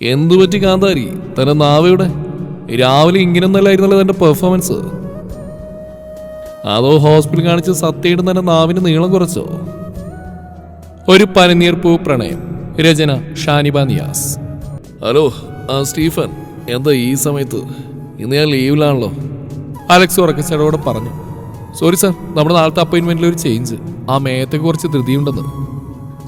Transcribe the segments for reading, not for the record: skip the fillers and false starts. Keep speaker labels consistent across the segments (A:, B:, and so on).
A: എന്തു പറ്റി കാന്താരി? തന്റെ നാവയുടെ രാവിലെ ഇങ്ങനെയൊന്നല്ലായിരുന്നല്ലോ തന്റെ പെർഫോമൻസ്. അതോ ഹോസ്പിറ്റൽ കാണിച്ച് സത്യയുടെ തന്നെ നാവിന് നീളം കുറച്ചോ? ഒരു പനിനീർപ്പൂ പ്രണയം. രചന ഷാനിബ നിയാസ്. ഹലോ സ്റ്റീഫൻ, എന്താ ഈ സമയത്ത്? ഇന്ന് ഞാൻ ലീവിലാണല്ലോ. അലക്സ് ഉറക്കച്ചടോടെ പറഞ്ഞു. സോറി സാർ, നമ്മുടെ നാളത്തെ അപ്പോയിന്റ്മെന്റിൽ ഒരു ചേഞ്ച്. ആ മേയത്തെ കുറച്ച് ധൃതിയുണ്ടെന്ന്.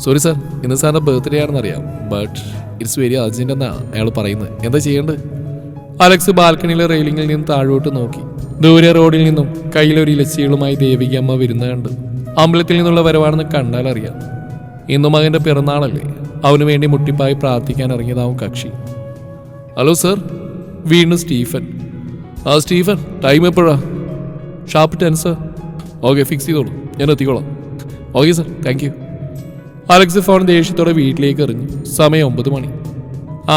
A: സോറി സാർ, ഇന്ന് സാറിന്റെ ബർത്ത്ഡേ ആണെന്നറിയാം, ബട്ട് ഇറ്റ്സ് വെരി അർജന്റ് എന്നാണ് അയാൾ പറയുന്നത്. എന്താ ചെയ്യേണ്ടത്? അലക്സ് ബാൽക്കണിയിലെ റെയിലിംഗിൽ നിന്ന് താഴോട്ട് നോക്കി. ദൂരെ റോഡിൽ നിന്നും കയ്യിലൊരു ഇലച്ചികളുമായി ദേവിക അമ്മ വരുന്ന കണ്ട്. അമ്പലത്തിൽ നിന്നുള്ള വരവാണെന്ന് കണ്ടാൽ അറിയാം. ഇന്ന് മകന്റെ പിറന്നാളല്ലേ, അവന് വേണ്ടി മുട്ടിപ്പായി പ്രാർത്ഥിക്കാൻ ഇറങ്ങിയതാവും കക്ഷി. Hello sir. വീണ്ടും സ്റ്റീഫൻ. സ്റ്റീഫൻ, ടൈം എപ്പോഴാ? Sharp 10 sir. ഓക്കെ, ഫിക്സ് ചെയ്തോളൂ, ഞാൻ എത്തിക്കോളാം. Okay sir, thank you. Alex phone ദേഷ്യത്തോടെ വീട്ടിലേക്ക് എറിഞ്ഞു. സമയം 9 മണി.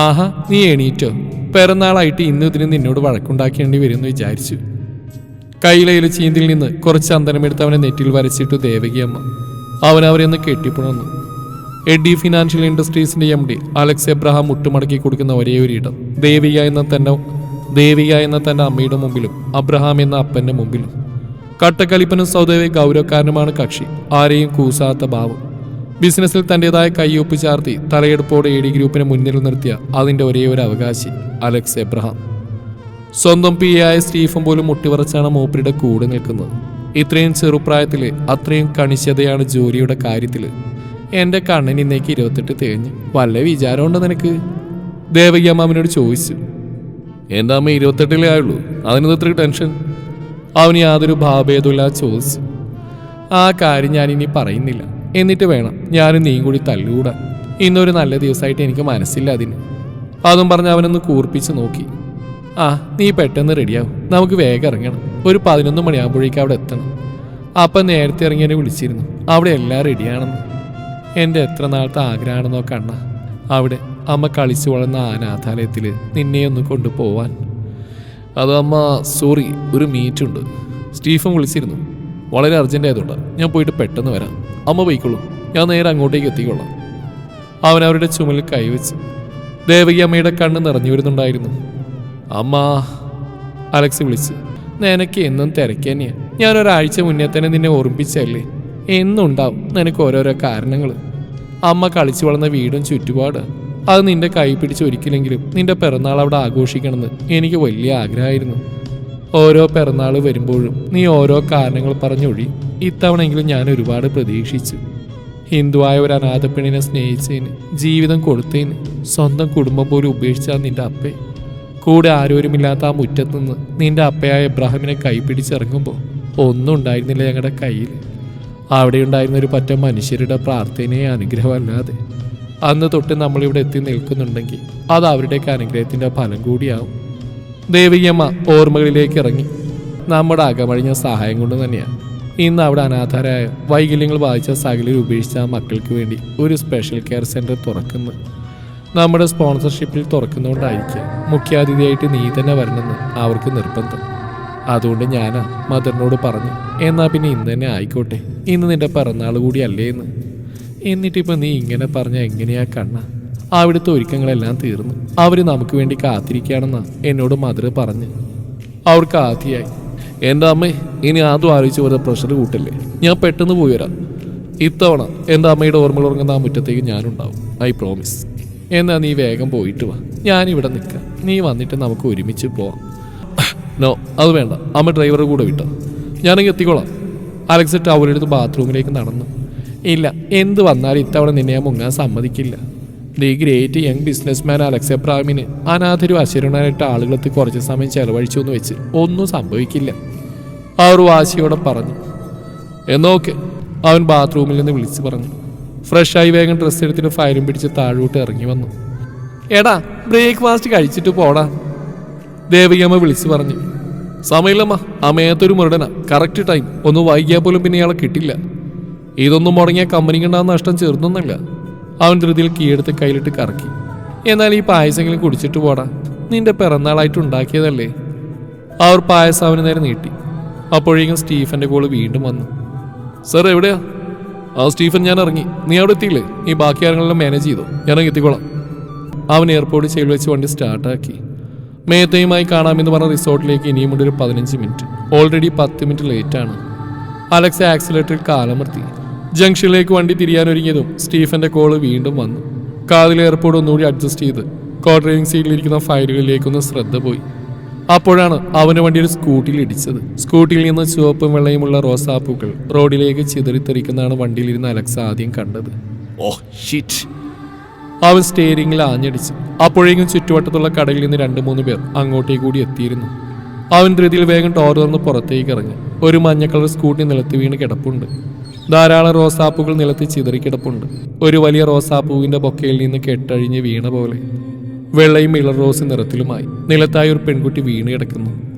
A: ആഹാ, നീ എണീറ്റോ? പിറന്നാളായിട്ട് ഇന്ന് ഇതിന് നിന്നോട് വഴക്കുണ്ടാക്കേണ്ടി വരുമെന്ന് വിചാരിച്ചു. കയ്യിലെ ചീന്തിൽ നിന്ന് കുറച്ച് ചന്ദനമെടുത്ത് അവനെ നെറ്റിൽ വരച്ചിട്ടു ദേവകിയമ്മ. അവരൊന്ന് കെട്ടിപ്പുണർന്നു. എഡി ഫിനാൻഷ്യൽ ഇൻഡസ്ട്രീസിന്റെ MD അലക്സ് എബ്രഹാം മുട്ടുമടക്കി കൊടുക്കുന്ന ഒരേ ഒരു ഇടം ദേവിക എന്ന തന്റെ അമ്മയുടെ മുമ്പിലും അബ്രഹാം എന്ന അപ്പന്റെ മുമ്പിലും. കട്ടക്കലിപ്പനും സ്വതവേ ഗൗരവക്കാരനുമാണ് കക്ഷി. ആരെയും കൂസാത്ത ഭാവം. ബിസിനസ്സിൽ തന്റേതായ കയ്യൊപ്പ് ചാർത്തി തലയെടുപ്പോടെ AD ഗ്രൂപ്പിനെ മുന്നിൽ നിർത്തിയ അതിന്റെ ഒരേ ഒരു അവകാശി അലക്സ് എബ്രഹാം. സ്വന്തം PA ആയ സ്റ്റീഫൻ പോലും മുട്ടിവറച്ചാണ് മൂപ്പരുടെ കൂടെ നിൽക്കുന്നത്. ഇത്രയും ചെറുപ്രായത്തില് അത്രയും കണിശതയാണ് ജോലിയുടെ കാര്യത്തില്. എന്റെ കണ്ണിന് ഇന്നേക്ക് 28 തികഞ്ഞു. വല്ല വിചാരമുണ്ടോ നിനക്ക്? ദേവകി അമ്മാവിനോട് ചോദിച്ചു. എൻ്റെ അമ്മ 28 ആയുള്ളൂ, അതിന് ഇത്ര ടെൻഷൻ? അവന് യാതൊരു ഭാവഭേദമില്ലാതെ ചോദിച്ചു. ആ കാര്യം ഞാനിനി പറയുന്നില്ല. എന്നിട്ട് വേണം ഞാനും നീയും കൂടി തല്ലുകൂടാൻ. ഇന്നൊരു നല്ല ദിവസമായിട്ട് എനിക്ക് മനസ്സില്ല അതിന്. അതും പറഞ്ഞ് അവനൊന്ന് കൂർപ്പിച്ച് നോക്കി. നീ പെട്ടെന്ന് റെഡിയാവും, നമുക്ക് വേഗം ഇറങ്ങണം. ഒരു 11 മണിയാകുമ്പോഴേക്കും അവിടെ എത്തണം. അപ്പം നേരത്തെ ഇറങ്ങി എന്നെ വിളിച്ചിരുന്നു, അവിടെ എല്ലാം റെഡിയാണെന്ന്. എൻ്റെ എത്ര നാളത്തെ ആഗ്രഹമാണെന്നോ കണ്ണ, അവിടെ അമ്മ കളിച്ചു വളർന്ന അനാഥാലയത്തിൽ നിന്നെ ഒന്ന് കൊണ്ടുപോവാൻ. അത് അമ്മ, സോറി, ഒരു മീറ്റുണ്ട്. സ്റ്റീഫൻ വിളിച്ചിരുന്നു, വളരെ അർജന്റ് ആയതുകൊണ്ടാണ്. ഞാൻ പോയിട്ട് പെട്ടെന്ന് വരാം. അമ്മ പോയിക്കോളൂ, ഞാൻ നേരെ അങ്ങോട്ടേക്ക് എത്തിക്കൊള്ളാം. അവരവരുടെ ചുമലിൽ കൈവച്ച്. ദേവകി അമ്മയുടെ കണ്ണ് നിറഞ്ഞു വരുന്നുണ്ടായിരുന്നു. അമ്മ, അലക്സ് വിളിച്ചു. നിനക്ക് എന്നും തിരക്ക് തന്നെയാണ്. ഞാനൊരാഴ്ച മുന്നേ തന്നെ നിന്നെ ഓർമ്മിപ്പിച്ചല്ലേ. എന്നുണ്ടാവും നിനക്ക് ഓരോരോ കാരണങ്ങൾ. അമ്മ കളിച്ചു വളർന്ന വീടും ചുറ്റുപാട്, അത് നിന്റെ കൈ പിടിച്ച് ഒരിക്കലെങ്കിലും നിന്റെ പിറന്നാൾ അവിടെ ആഘോഷിക്കണമെന്ന് എനിക്ക് വലിയ ആഗ്രഹമായിരുന്നു. ഓരോ പിറന്നാൾ വരുമ്പോഴും നീ ഓരോ കാരണങ്ങൾ പറഞ്ഞൊഴി. ഇത്തവണെങ്കിലും ഞാൻ ഒരുപാട് പ്രതീക്ഷിച്ചു. ഹിന്ദുവായ ഒരു അനാഥപ്പെണ്ണിനെ സ്നേഹിച്ചതിന്, ജീവിതം കൊടുത്തതിന്, സ്വന്തം കുടുംബം പോലും ഉപേക്ഷിച്ചാൽ നിന്റെ അപ്പേ. കൂടെ ആരോരുമില്ലാത്ത ആ മുറ്റത്ത് നിന്ന് നിന്റെ അപ്പയായ എബ്രാഹിമിനെ കൈപിടിച്ചിറങ്ങുമ്പോൾ ഒന്നും ഉണ്ടായിരുന്നില്ല ഞങ്ങളുടെ കയ്യിൽ. അവിടെ ഉണ്ടായിരുന്ന ഒരു പറ്റം മനുഷ്യരുടെ പ്രാർത്ഥനയെ അനുഗ്രഹമല്ലാതെ. അന്ന് തൊട്ട് നമ്മളിവിടെ എത്തി നിൽക്കുന്നുണ്ടെങ്കിൽ അത് അവരുടെയൊക്കെ അനുഗ്രഹത്തിൻ്റെ ഫലം കൂടിയാവും. ദേവിയമ്മ ഓർമ്മകളിലേക്ക് ഇറങ്ങി. നമ്മുടെ അകമഴിഞ്ഞ സഹായം കൊണ്ട് തന്നെയാണ് ഇന്ന് അവിടെ അനാഥരായ വൈകല്യങ്ങൾ ബാധിച്ച സകലർ ഉപേക്ഷിച്ച മക്കൾക്ക് വേണ്ടി ഒരു സ്പെഷ്യൽ കെയർ സെൻറ്റർ തുറക്കുന്നത്. നമ്മുടെ സ്പോൺസർഷിപ്പിൽ തുറക്കുന്നതുകൊണ്ടായിരിക്കാം മുഖ്യാതിഥിയായിട്ട് നീ തന്നെ വരണമെന്ന് അവർക്ക് നിർബന്ധം. അതുകൊണ്ട് ഞാനാ മദറിനോട് പറഞ്ഞു, എന്നാൽ പിന്നെ ഇന്ന് തന്നെ ആയിക്കോട്ടെ, ഇന്ന് നിന്റെ പിറന്നാൾ കൂടി അല്ലേ എന്ന്. എന്നിട്ടിപ്പോൾ നീ ഇങ്ങനെ പറഞ്ഞാൽ എങ്ങനെയാ കണ്ണ? അവിടുത്തെ ഒരുക്കങ്ങളെല്ലാം തീർന്നു, അവർ നമുക്ക് വേണ്ടി കാത്തിരിക്കുകയാണെന്നാണ് എന്നോട് മദർ പറഞ്ഞ്. അവർക്ക് ആദ്യമായി. എൻ്റെ അമ്മേ, ഇനി ആദ്യം ആലോചിച്ച് വെറുതെ പ്രഷർ കൂട്ടല്ലേ. ഞാൻ പെട്ടെന്ന് പോയി വരാം. ഇത്തവണ എൻ്റെ അമ്മയുടെ ഓർമ്മകൾ ഉറങ്ങുന്ന ആ മുറ്റത്തേക്ക് ഞാനുണ്ടാവും, ഐ പ്രോമിസ്. എന്നാൽ നീ വേഗം പോയിട്ട് വാ, ഞാനിവിടെ നിൽക്കാം. നീ വന്നിട്ട് നമുക്ക് ഒരുമിച്ച് പോവാം. നോ, അത് വേണ്ട, അമ്മ ഡ്രൈവറെ കൂടെ വിട്ടോ, ഞാനെങ്കിൽ എത്തിക്കോളാം. അലക്സ് ടവലെടുത്ത് ബാത്റൂമിലേക്ക് നടന്നു. ഇല്ല, എന്ത് വന്നാലും ഇത്തവണ നിന്നെ ഞാൻ മുങ്ങാൻ സമ്മതിക്കില്ല. The great young businessman Alex എബ്രാഹിമിന് അനാഥരും അശരണരായിട്ട് ആളുകളെത്തി കുറച്ച് സമയം ചെലവഴിച്ചു എന്ന് വെച്ച് ഒന്നും സംഭവിക്കില്ല, അവർ വാശിയോടെ പറഞ്ഞു. എന്നോക്കെ അവൻ ബാത്റൂമിൽ നിന്ന് വിളിച്ചു പറഞ്ഞു. ഫ്രഷായി വേഗം ഡ്രസ്സ് എടുത്തിട്ട് ഫയലും പിടിച്ച് താഴോട്ട് ഇറങ്ങി വന്നു. എടാ, ബ്രേക്ക്ഫാസ്റ്റ് കഴിച്ചിട്ട് പോടാ, ദേവികമ്മ വിളിച്ചു പറഞ്ഞു. സമയമില്ലമ്മ, അമ്മയത്തൊരു മുരടന, കറക്റ്റ് ടൈം. ഒന്ന് വൈകിയാൽ പോലും പിന്നെ ഇയാളെ കിട്ടില്ല. ഇതൊന്നും മുടങ്ങിയ കമ്പനിക്കുണ്ടാകുന്ന നഷ്ടം ചെറുതൊന്നല്ല. അവൻ ധൃതിയിൽ കീഴെടുത്ത് കയ്യിലിട്ട് കറക്കി. എന്നാൽ ഈ പായസെങ്കിലും കുടിച്ചിട്ട് പോടാ, നിന്റെ പിറന്നാളായിട്ട് ഉണ്ടാക്കിയതല്ലേ. അവർ പായസം അവന് നേരെ നീട്ടി. അപ്പോഴേക്കും സ്റ്റീഫന്റെ കോള് വീണ്ടും വന്നു. സർ, എവിടെയാ? സ്റ്റീഫൻ, ഞാൻ ഇറങ്ങി. നീ അവിടെ എത്തിയില്ലേ? നീ ബാക്കി കാര്യങ്ങളെല്ലാം മാനേജ് ചെയ്തോ, ഞാനങ്ങ് എത്തിക്കോളാം. അവൻ എയർപോർട്ടിൽ ചെയിൽ വെച്ച് വണ്ടി സ്റ്റാർട്ടാക്കി. മേത്തയുമായി കാണാമെന്ന് പറഞ്ഞ റിസോർട്ടിലേക്ക് ഇനിയുമുണ്ട് ഒരു 15 മിനിറ്റ്. ഓൾറെഡി 10 മിനിറ്റ് ലേറ്റാണ്. അലക്സ് ആക്സിലേറ്ററിൽ കാലമർത്തി. ജംഗ്ഷനിലേക്ക് വണ്ടി തിരിയാനൊരുങ്ങിയതും സ്റ്റീഫന്റെ കോള് വീണ്ടും വന്നു. കാതിൽ എയർപോർട്ട് ഒന്നുകൂടി അഡ്ജസ്റ്റ് ചെയ്ത് കോ ഡ്രൈവിംഗ് സീറ്റിലിരിക്കുന്ന ഫയലുകളിലേക്കൊന്ന് ശ്രദ്ധ പോയി. അപ്പോഴാണ് അവന്റെ വണ്ടി ഒരു സ്കൂട്ടിയിൽ ഇടിച്ചത്. സ്കൂട്ടിയിൽ നിന്ന് ചുവപ്പും വെള്ളയുമുള്ള റോസാപ്പൂക്കൾ റോഡിലേക്ക് ചിതറിത്തെറിക്കുന്നതാണ് വണ്ടിയിലിരുന്ന അലക്സ് ആദ്യം കണ്ടത്.
B: Oh shit!
A: അവൻ സ്റ്റെയറിംഗിൽ ആഞ്ഞടിച്ചു. അപ്പോഴേക്കും ചുറ്റുവട്ടത്തുള്ള കടയിൽ നിന്ന് 2-3 പേർ അങ്ങോട്ടേക്ക് കൂടി എത്തിയിരുന്നു. അവൻ ധൃതിയിൽ വേഗം ഡോർ തുറന്ന് പുറത്തേക്ക് ഇറങ്ങി. ഒരു മഞ്ഞ കളർ സ്കൂട്ടി നിലത്ത് വീണ് കിടപ്പുണ്ട്. ധാരാളം റോസാപ്പൂക്കൾ നിലത്ത് ചിതറിക്കിടപ്പുണ്ട്. ഒരു വലിയ റോസാപ്പൂവിന്റെ ബൊക്കയിൽ നിന്ന് കെട്ടഴിഞ്ഞ് വീണ പോലെ. വെള്ളയും ഇളർ റോസ് നിറത്തിലുമായി നിലത്തായി ഒരു പെൺകുട്ടി വീണ് കിടക്കുന്നു.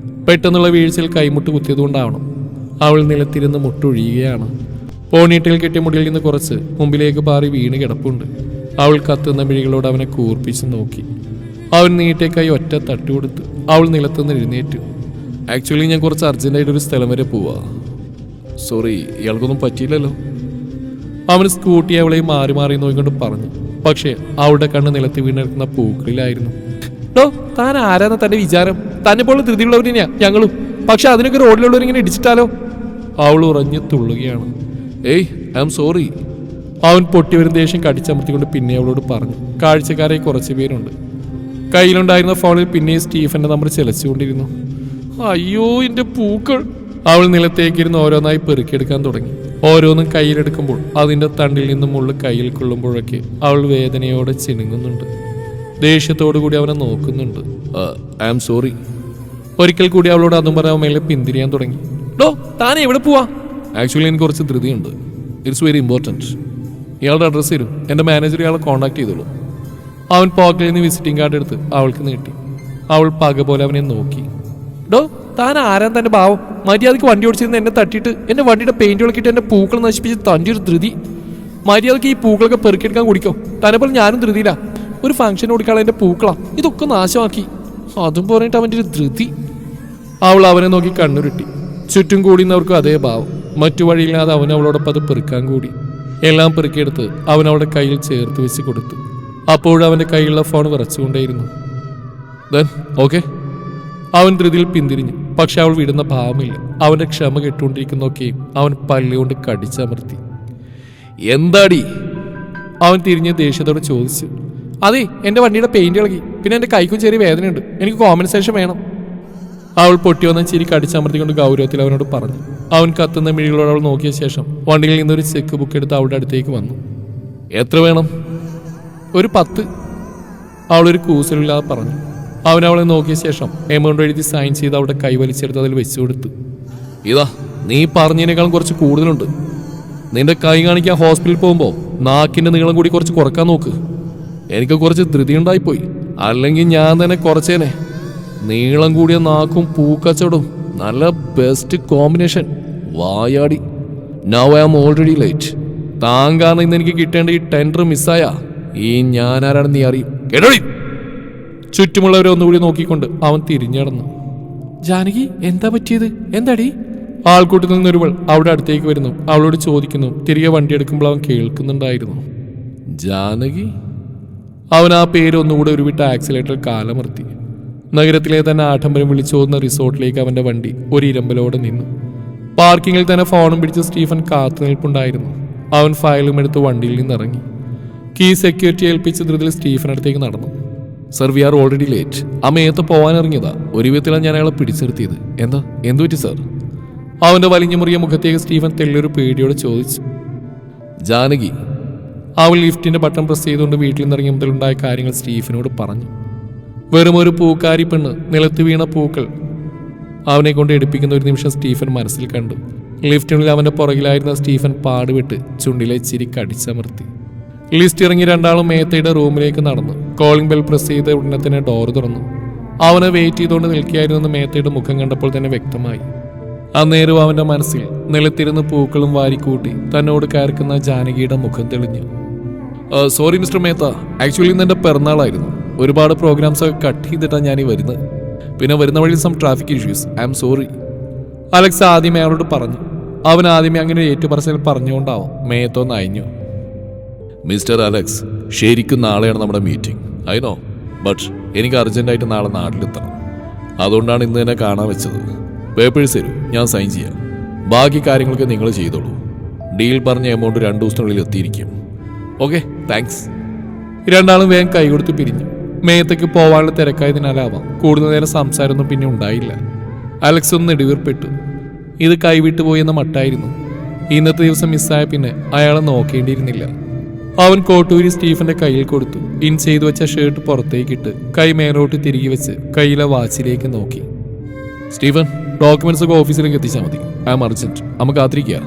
A: പെട്ടെന്നുള്ള വീഴ്ചയിൽ കൈമുട്ട് കുത്തിയതുകൊണ്ടാവണം അവൾ നിലത്തിരുന്ന് മുട്ടൊഴിയുകയാണ്. പോണീട്ടിൽ കെട്ടിയ മുടിയിൽ നിന്ന് കുറച്ച് മുമ്പിലേക്ക് പാറി വീണ് കിടപ്പുണ്ട്. അവൾ കത്തുന്ന മിഴികളോട് അവനെ കൂർപ്പിച്ച് നോക്കി. അവൻ നീട്ടേക്കായി ഒറ്റ തട്ടുകൊടുത്തു. അവൾ നിലത്തുനിന്ന് എഴുന്നേറ്റു.
B: ആക്ച്വലി ഞാൻ കുറച്ച് അർജന്റായിട്ട് ഒരു സ്ഥലം വരെ പോവാ. സോറി, ഇയാൾക്കൊന്നും പറ്റിയില്ലല്ലോ.
A: അവൻ സ്കൂട്ടി അവളെ മാറി മാറി നോക്കിക്കൊണ്ട് പറഞ്ഞു. പക്ഷേ അവളുടെ കണ്ണ് നിലത്ത് വീണെടുക്കുന്ന പൂക്കളിലായിരുന്നു. ഡോ, താൻ ആരാന്ന തന്റെ വിചാരം? തന്നെ പോലെ ധൃതിയുള്ളവരെയാ ഞങ്ങളും. പക്ഷെ അതിനൊക്കെ റോഡിലുള്ളവരിങ്ങനെ ഇടിച്ചിട്ടാലോ? അവൾ ഉറഞ്ഞു തുള്ളുകയാണ്.
B: ഏയ്, ഐ ആം സോറി.
A: അവൻ പൊട്ടിവരും ദേഷ്യം കടിച്ചമർത്തിക്കൊണ്ട് പിന്നെ അവളോട് പറഞ്ഞു. കാഴ്ചക്കാരായി കുറച്ച് പേരുണ്ട്. കയ്യിലുണ്ടായിരുന്ന ഫോണിൽ പിന്നെയും സ്റ്റീഫന്റെ നമ്പർ ചെലച്ചുകൊണ്ടിരുന്നു. അയ്യോ, എന്റെ പൂക്കൾ! അവൾ നിലത്തേക്കിരുന്ന് ഓരോന്നായി പെറുക്കിയെടുക്കാൻ തുടങ്ങി. ഓരോന്നും കയ്യിലെടുക്കുമ്പോൾ അതിന്റെ തണ്ടിൽ നിന്നും മുള്ളു കയ്യിൽ കൊള്ളുമ്പോഴൊക്കെ അവൾ വേദനയോടെ ചിണുങ്ങുന്നുണ്ട്. ദേഷ്യത്തോടു കൂടി അവനെ നോക്കുന്നുണ്ട്.
B: I am sorry.
A: ഒരിക്കൽ കൂടി അവളോട് അതും പറയാൻ മേലെ പിന്തിരിയാൻ തുടങ്ങി. ഡോ, താൻ എവിടെ പോവാ?
B: ആക്ച്വലി എനിക്ക് കുറച്ച് ധൃതിയുണ്ട്. It's very important. ഇയാളുടെ അഡ്രസ്സ് തരും. എൻ്റെ മാനേജർ ഇയാളെ കോൺടാക്ട് ചെയ്തോളൂ.
A: അവൻ പോക്കറ്റിൽ നിന്ന് വിസിറ്റിംഗ് കാർഡ് എടുത്ത് അവൾക്ക് നീട്ടി. അവൾ പക പോലെ അവനെ നോക്കി. ഡോ, താൻ ആരാൻ തന്റെ ഭാവം? മര്യാദയ്ക്ക് വണ്ടി ഓടിച്ചിരുന്ന് എന്നെ തട്ടിയിട്ട് എന്റെ വണ്ടിയുടെ പെയിന്റ് ഇളക്കിയിട്ട് എന്റെ പൂക്കൾ നശിപ്പിച്ച് തൻ്റെ ഒരു ധൃതി. മര്യാദയ്ക്ക് ഈ പൂക്കളൊക്കെ പെറുക്കിയെടുക്കാൻ കുടിക്കോ? തന്നെ പോലെ ഞാനും ധൃതിയില്ല. ഒരു ഫംഗ്ഷൻ ഓടിക്കാളെ എന്റെ പൂക്കളാ ഇതൊക്കെ നാശമാക്കി. അതും പറഞ്ഞിട്ട് അവൻ്റെ ഒരു ധൃതി. അവൾ അവനെ നോക്കി കണ്ണുരുട്ടി. ചുറ്റും കൂടിയുന്നവർക്കും അതേ ഭാവം. മറ്റു വഴിയില്ലാതെ അവൻ അവളോടൊപ്പം അത് പെറുക്കാൻ കൂടി. എല്ലാം പെറുക്കിയെടുത്ത് അവൻ അവളുടെ കയ്യിൽ ചേർത്ത് വെച്ച് കൊടുത്തു. അപ്പോഴവൻ്റെ കയ്യിലുള്ള ഫോൺ വിറച്ചുകൊണ്ടേയിരുന്നു. Then okay. അവൻ ധൃതിയിൽ പിന്തിരിഞ്ഞു. പക്ഷെ അവൾ വിടുന്ന ഭാവമില്ല. അവന്റെ ക്ഷമ കെട്ടുകൊണ്ടിരിക്കുന്നൊക്കെയും അവൻ പല്ലുകൊണ്ട് കടിച്ചമർത്തി.
B: എന്താടി?
A: അവൻ തിരിഞ്ഞ് ദേഷ്യത്തോടെ ചോദിച്ചു. അതെ, എന്റെ വണ്ടിയുടെ പെയിന്റ് ഇളകി. പിന്നെ എന്റെ കൈക്കും ചെറിയ വേദനയുണ്ട്. എനിക്ക് കോമ്പൻസേഷൻ വേണം. അവൾ പൊട്ടി വന്ന ചിരി കടിച്ചമർത്തിക്കൊണ്ട് ഗൗരവത്തിൽ അവനോട് പറഞ്ഞു. അവൻ കത്തുന്ന മിഴികളോട് അവൾ നോക്കിയ ശേഷം വണ്ടിയിൽ നിന്നൊരു ചെക്ക് ബുക്ക് എടുത്ത് അവളുടെ അടുത്തേക്ക് വന്നു.
B: എത്ര വേണം?
A: ഒരു 10. അവളൊരു കൂസലില്ലാതെ പറഞ്ഞു. അവൻ അവളെ നോക്കിയ ശേഷം എമൗണ്ട് എഴുതി സൈൻ ചെയ്ത് അവളുടെ കൈ വലിച്ചെടുത്ത് അതിൽ വെച്ചു കൊടുത്തു.
B: ഇതാ, നീ പറഞ്ഞതിനേക്കാളും കുറച്ച് കൂടുതലുണ്ട്. നിന്റെ കൈ കാണിക്കാൻ ഹോസ്പിറ്റലിൽ പോകുമ്പോൾ നാക്കിന്റെ നീളം കൂടി കുറച്ച് കുറക്കാൻ നോക്ക്. എനിക്ക് കുറച്ച് ധൃതി ഉണ്ടായിപ്പോയി. അല്ലെങ്കിൽ ഞാൻ തന്നെ കുറച്ചേനെ. നീളം കൂടിയ നാക്കും പൂക്കച്ചവടും നല്ല ബെസ്റ്റ് കോമ്പിനേഷൻ. വായാടി. Now I am already late. താൻ കാരണം ഇന്ന് എനിക്ക് കിട്ടേണ്ട ഈ ടെൻഡർ മിസ്സായ ഈ ഞാനാരാണെന്ന് നീ അറിയും. കേട്ടോടി.
A: ചുറ്റുമുള്ളവരെ ഒന്നുകൂടി നോക്കിക്കൊണ്ട് അവൻ തിരിഞ്ഞടന്നു. ജാനകി, എന്താ പറ്റിയത്? എന്താടി? ആൾക്കൂട്ടത്തിൽ നിന്നൊരുവൾ അവിടെ അടുത്തേക്ക് വരുന്നു. അവളോട് ചോദിക്കുന്നു. തിരികെ വണ്ടി എടുക്കുമ്പോൾ അവൻ കേൾക്കുന്നുണ്ടായിരുന്നു.
B: ജാനകി?
A: അവൻ ആ പേര് ഒന്നുകൂടെ ഉരുവിട്ട ആക്സിലേറ്ററിൽ കാലമർത്തി. നഗരത്തിലെ തന്നെ ആഡംബരം വിളിച്ചോതുന്ന റിസോർട്ടിലേക്ക് അവന്റെ വണ്ടി ഒരു ഇരമ്പലോടെ നിന്നു. പാർക്കിങ്ങിൽ തന്നെ ഫോണും പിടിച്ച് സ്റ്റീഫൻ കാത്തുനിൽപ്പുണ്ടായിരുന്നു. അവൻ ഫയലും എടുത്ത് വണ്ടിയിൽ നിന്നിറങ്ങി. കീ സെക്യൂരിറ്റി ഏൽപ്പിച്ച് ധൃതിയിൽ സ്റ്റീഫൻ അടുത്തേക്ക് നടന്നു.
B: Sir, we are already late. അമ്മയത്ത് പോകാൻ ഇറങ്ങിയതാ. ഒരു വിധത്തിലാണ് ഞാൻ അയാളെ പിടിച്ചെടുത്തിയത്. എന്തു പറ്റി സർ?
A: അവന്റെ വലിഞ്ഞു മുറിയ മുഖത്തേക്ക് സ്റ്റീഫൻ തെല്ലൊരു പേടിയോടെ ചോദിച്ചു.
B: ജാനകി.
A: അവൾ ലിഫ്റ്റിന്റെ ബട്ടൺ പ്രസ് ചെയ്തുകൊണ്ട് വീട്ടിൽ നിന്നിറങ്ങിയ മുതലുണ്ടായ കാര്യങ്ങൾ സ്റ്റീഫനോട് പറഞ്ഞു. വെറും ഒരു പൂക്കാരി പെണ്ണ്, നിലത്ത് വീണ പൂക്കൾ അവനെ കൊണ്ട് എടുപ്പിക്കുന്ന ഒരു നിമിഷം സ്റ്റീഫൻ മനസ്സിൽ കണ്ടു. ലിഫ്റ്റിനുള്ളിൽ അവന്റെ പുറകിലായിരുന്ന സ്റ്റീഫൻ പാടുവിട്ട് ചുണ്ടിലെ ചിരി കടിച്ചമർത്തി. ലിസ്റ്റ് ഇറങ്ങി രണ്ടാളും മേത്തയുടെ റൂമിലേക്ക് നടന്നു. കോളിംഗ് ബെൽ പ്രസ് ചെയ്ത് ഉടനെ തന്നെ ഡോർ തുറന്നു. അവനെ വെയിറ്റ് ചെയ്തുകൊണ്ട് നിൽക്കുകയായിരുന്നെന്ന് മേത്തയുടെ മുഖം കണ്ടപ്പോൾ തന്നെ വ്യക്തമായി. അന്നേരം അവന്റെ മനസ്സിൽ നിലത്തിരുന്ന് പൂക്കളും വാരിക്കൂട്ടി തന്നോട് കയർക്കുന്ന ജാനകിയുടെ മുഖം തെളിഞ്ഞു.
B: സോറി മിസ്റ്റർ മേത്ത, ആക്ച്വലി ഇന്ന് എൻ്റെ പിറന്നാളായിരുന്നു. ഒരുപാട് പ്രോഗ്രാംസ് ഒക്കെ കട്ട് ചെയ്തിട്ടാണ് ഞാനീ വരുന്നത്. പിന്നെ വരുന്ന വഴി some traffic issues. I am sorry.
A: Alex ആദ്യമേ അവളോട് പറഞ്ഞു. അവൻ ആദ്യമേ അങ്ങനെ ഏറ്റുപറച്ചിൽ പറഞ്ഞുകൊണ്ടാവും മേത്തോ നയഞ്ഞു.
B: മിസ്റ്റർ അലക്സ്, ശരിക്കും നാളെയാണ് നമ്മുടെ മീറ്റിംഗ്. ഐ നോ, ബട്ട് എനിക്ക് അർജന്റായിട്ട് നാളെ നാട്ടിലെത്തണം. അതുകൊണ്ടാണ് ഇന്ന് തന്നെ കാണാൻ വെച്ചത്. പേപ്പേഴ്സ് തരൂ, ഞാൻ സൈൻ ചെയ്യാം. ബാക്കി കാര്യങ്ങളൊക്കെ നിങ്ങൾ ചെയ്തോളൂ. ഡീൽ പറഞ്ഞ എമൗണ്ട് 2 ദിവസത്തിനുള്ളിൽ എത്തിയിരിക്കും. Okay, thanks.
A: രണ്ടാളും വേഗം കൈ കൊടുത്ത് പിരിഞ്ഞു. മേത്തേക്ക് പോവാനുള്ള തിരക്കായതിനാലാവാം കൂടുതൽ നേരം സംസാരമൊന്നും പിന്നെ ഉണ്ടായില്ല. അലക്സ് ഒന്ന് നെടുവീർപ്പെട്ടു. ഇത് കൈവിട്ടു പോയെന്ന മട്ടായിരുന്നു. ഇന്നത്തെ ദിവസം മിസ്സായ പിന്നെ അയാളെ നോക്കേണ്ടിയിരുന്നില്ല. അവൻ കോട്ടൂരി സ്റ്റീഫന്റെ കയ്യിൽ കൊടുത്തു. ഇൻ ചെയ്തു വെച്ച ഷർട്ട് പുറത്തേക്കിട്ട് കൈ മേലോട്ട് തിരികെ വെച്ച് കയ്യിലെ വാച്ചിലേക്ക് നോക്കി.
B: സ്റ്റീഫൻ, ഡോക്യുമെന്റ്സ് ഒക്കെ ഓഫീസിലേക്ക് എത്തിച്ചാൽ മതി. I am urgent. നമുക്ക് കാത്തിരിക്കുക.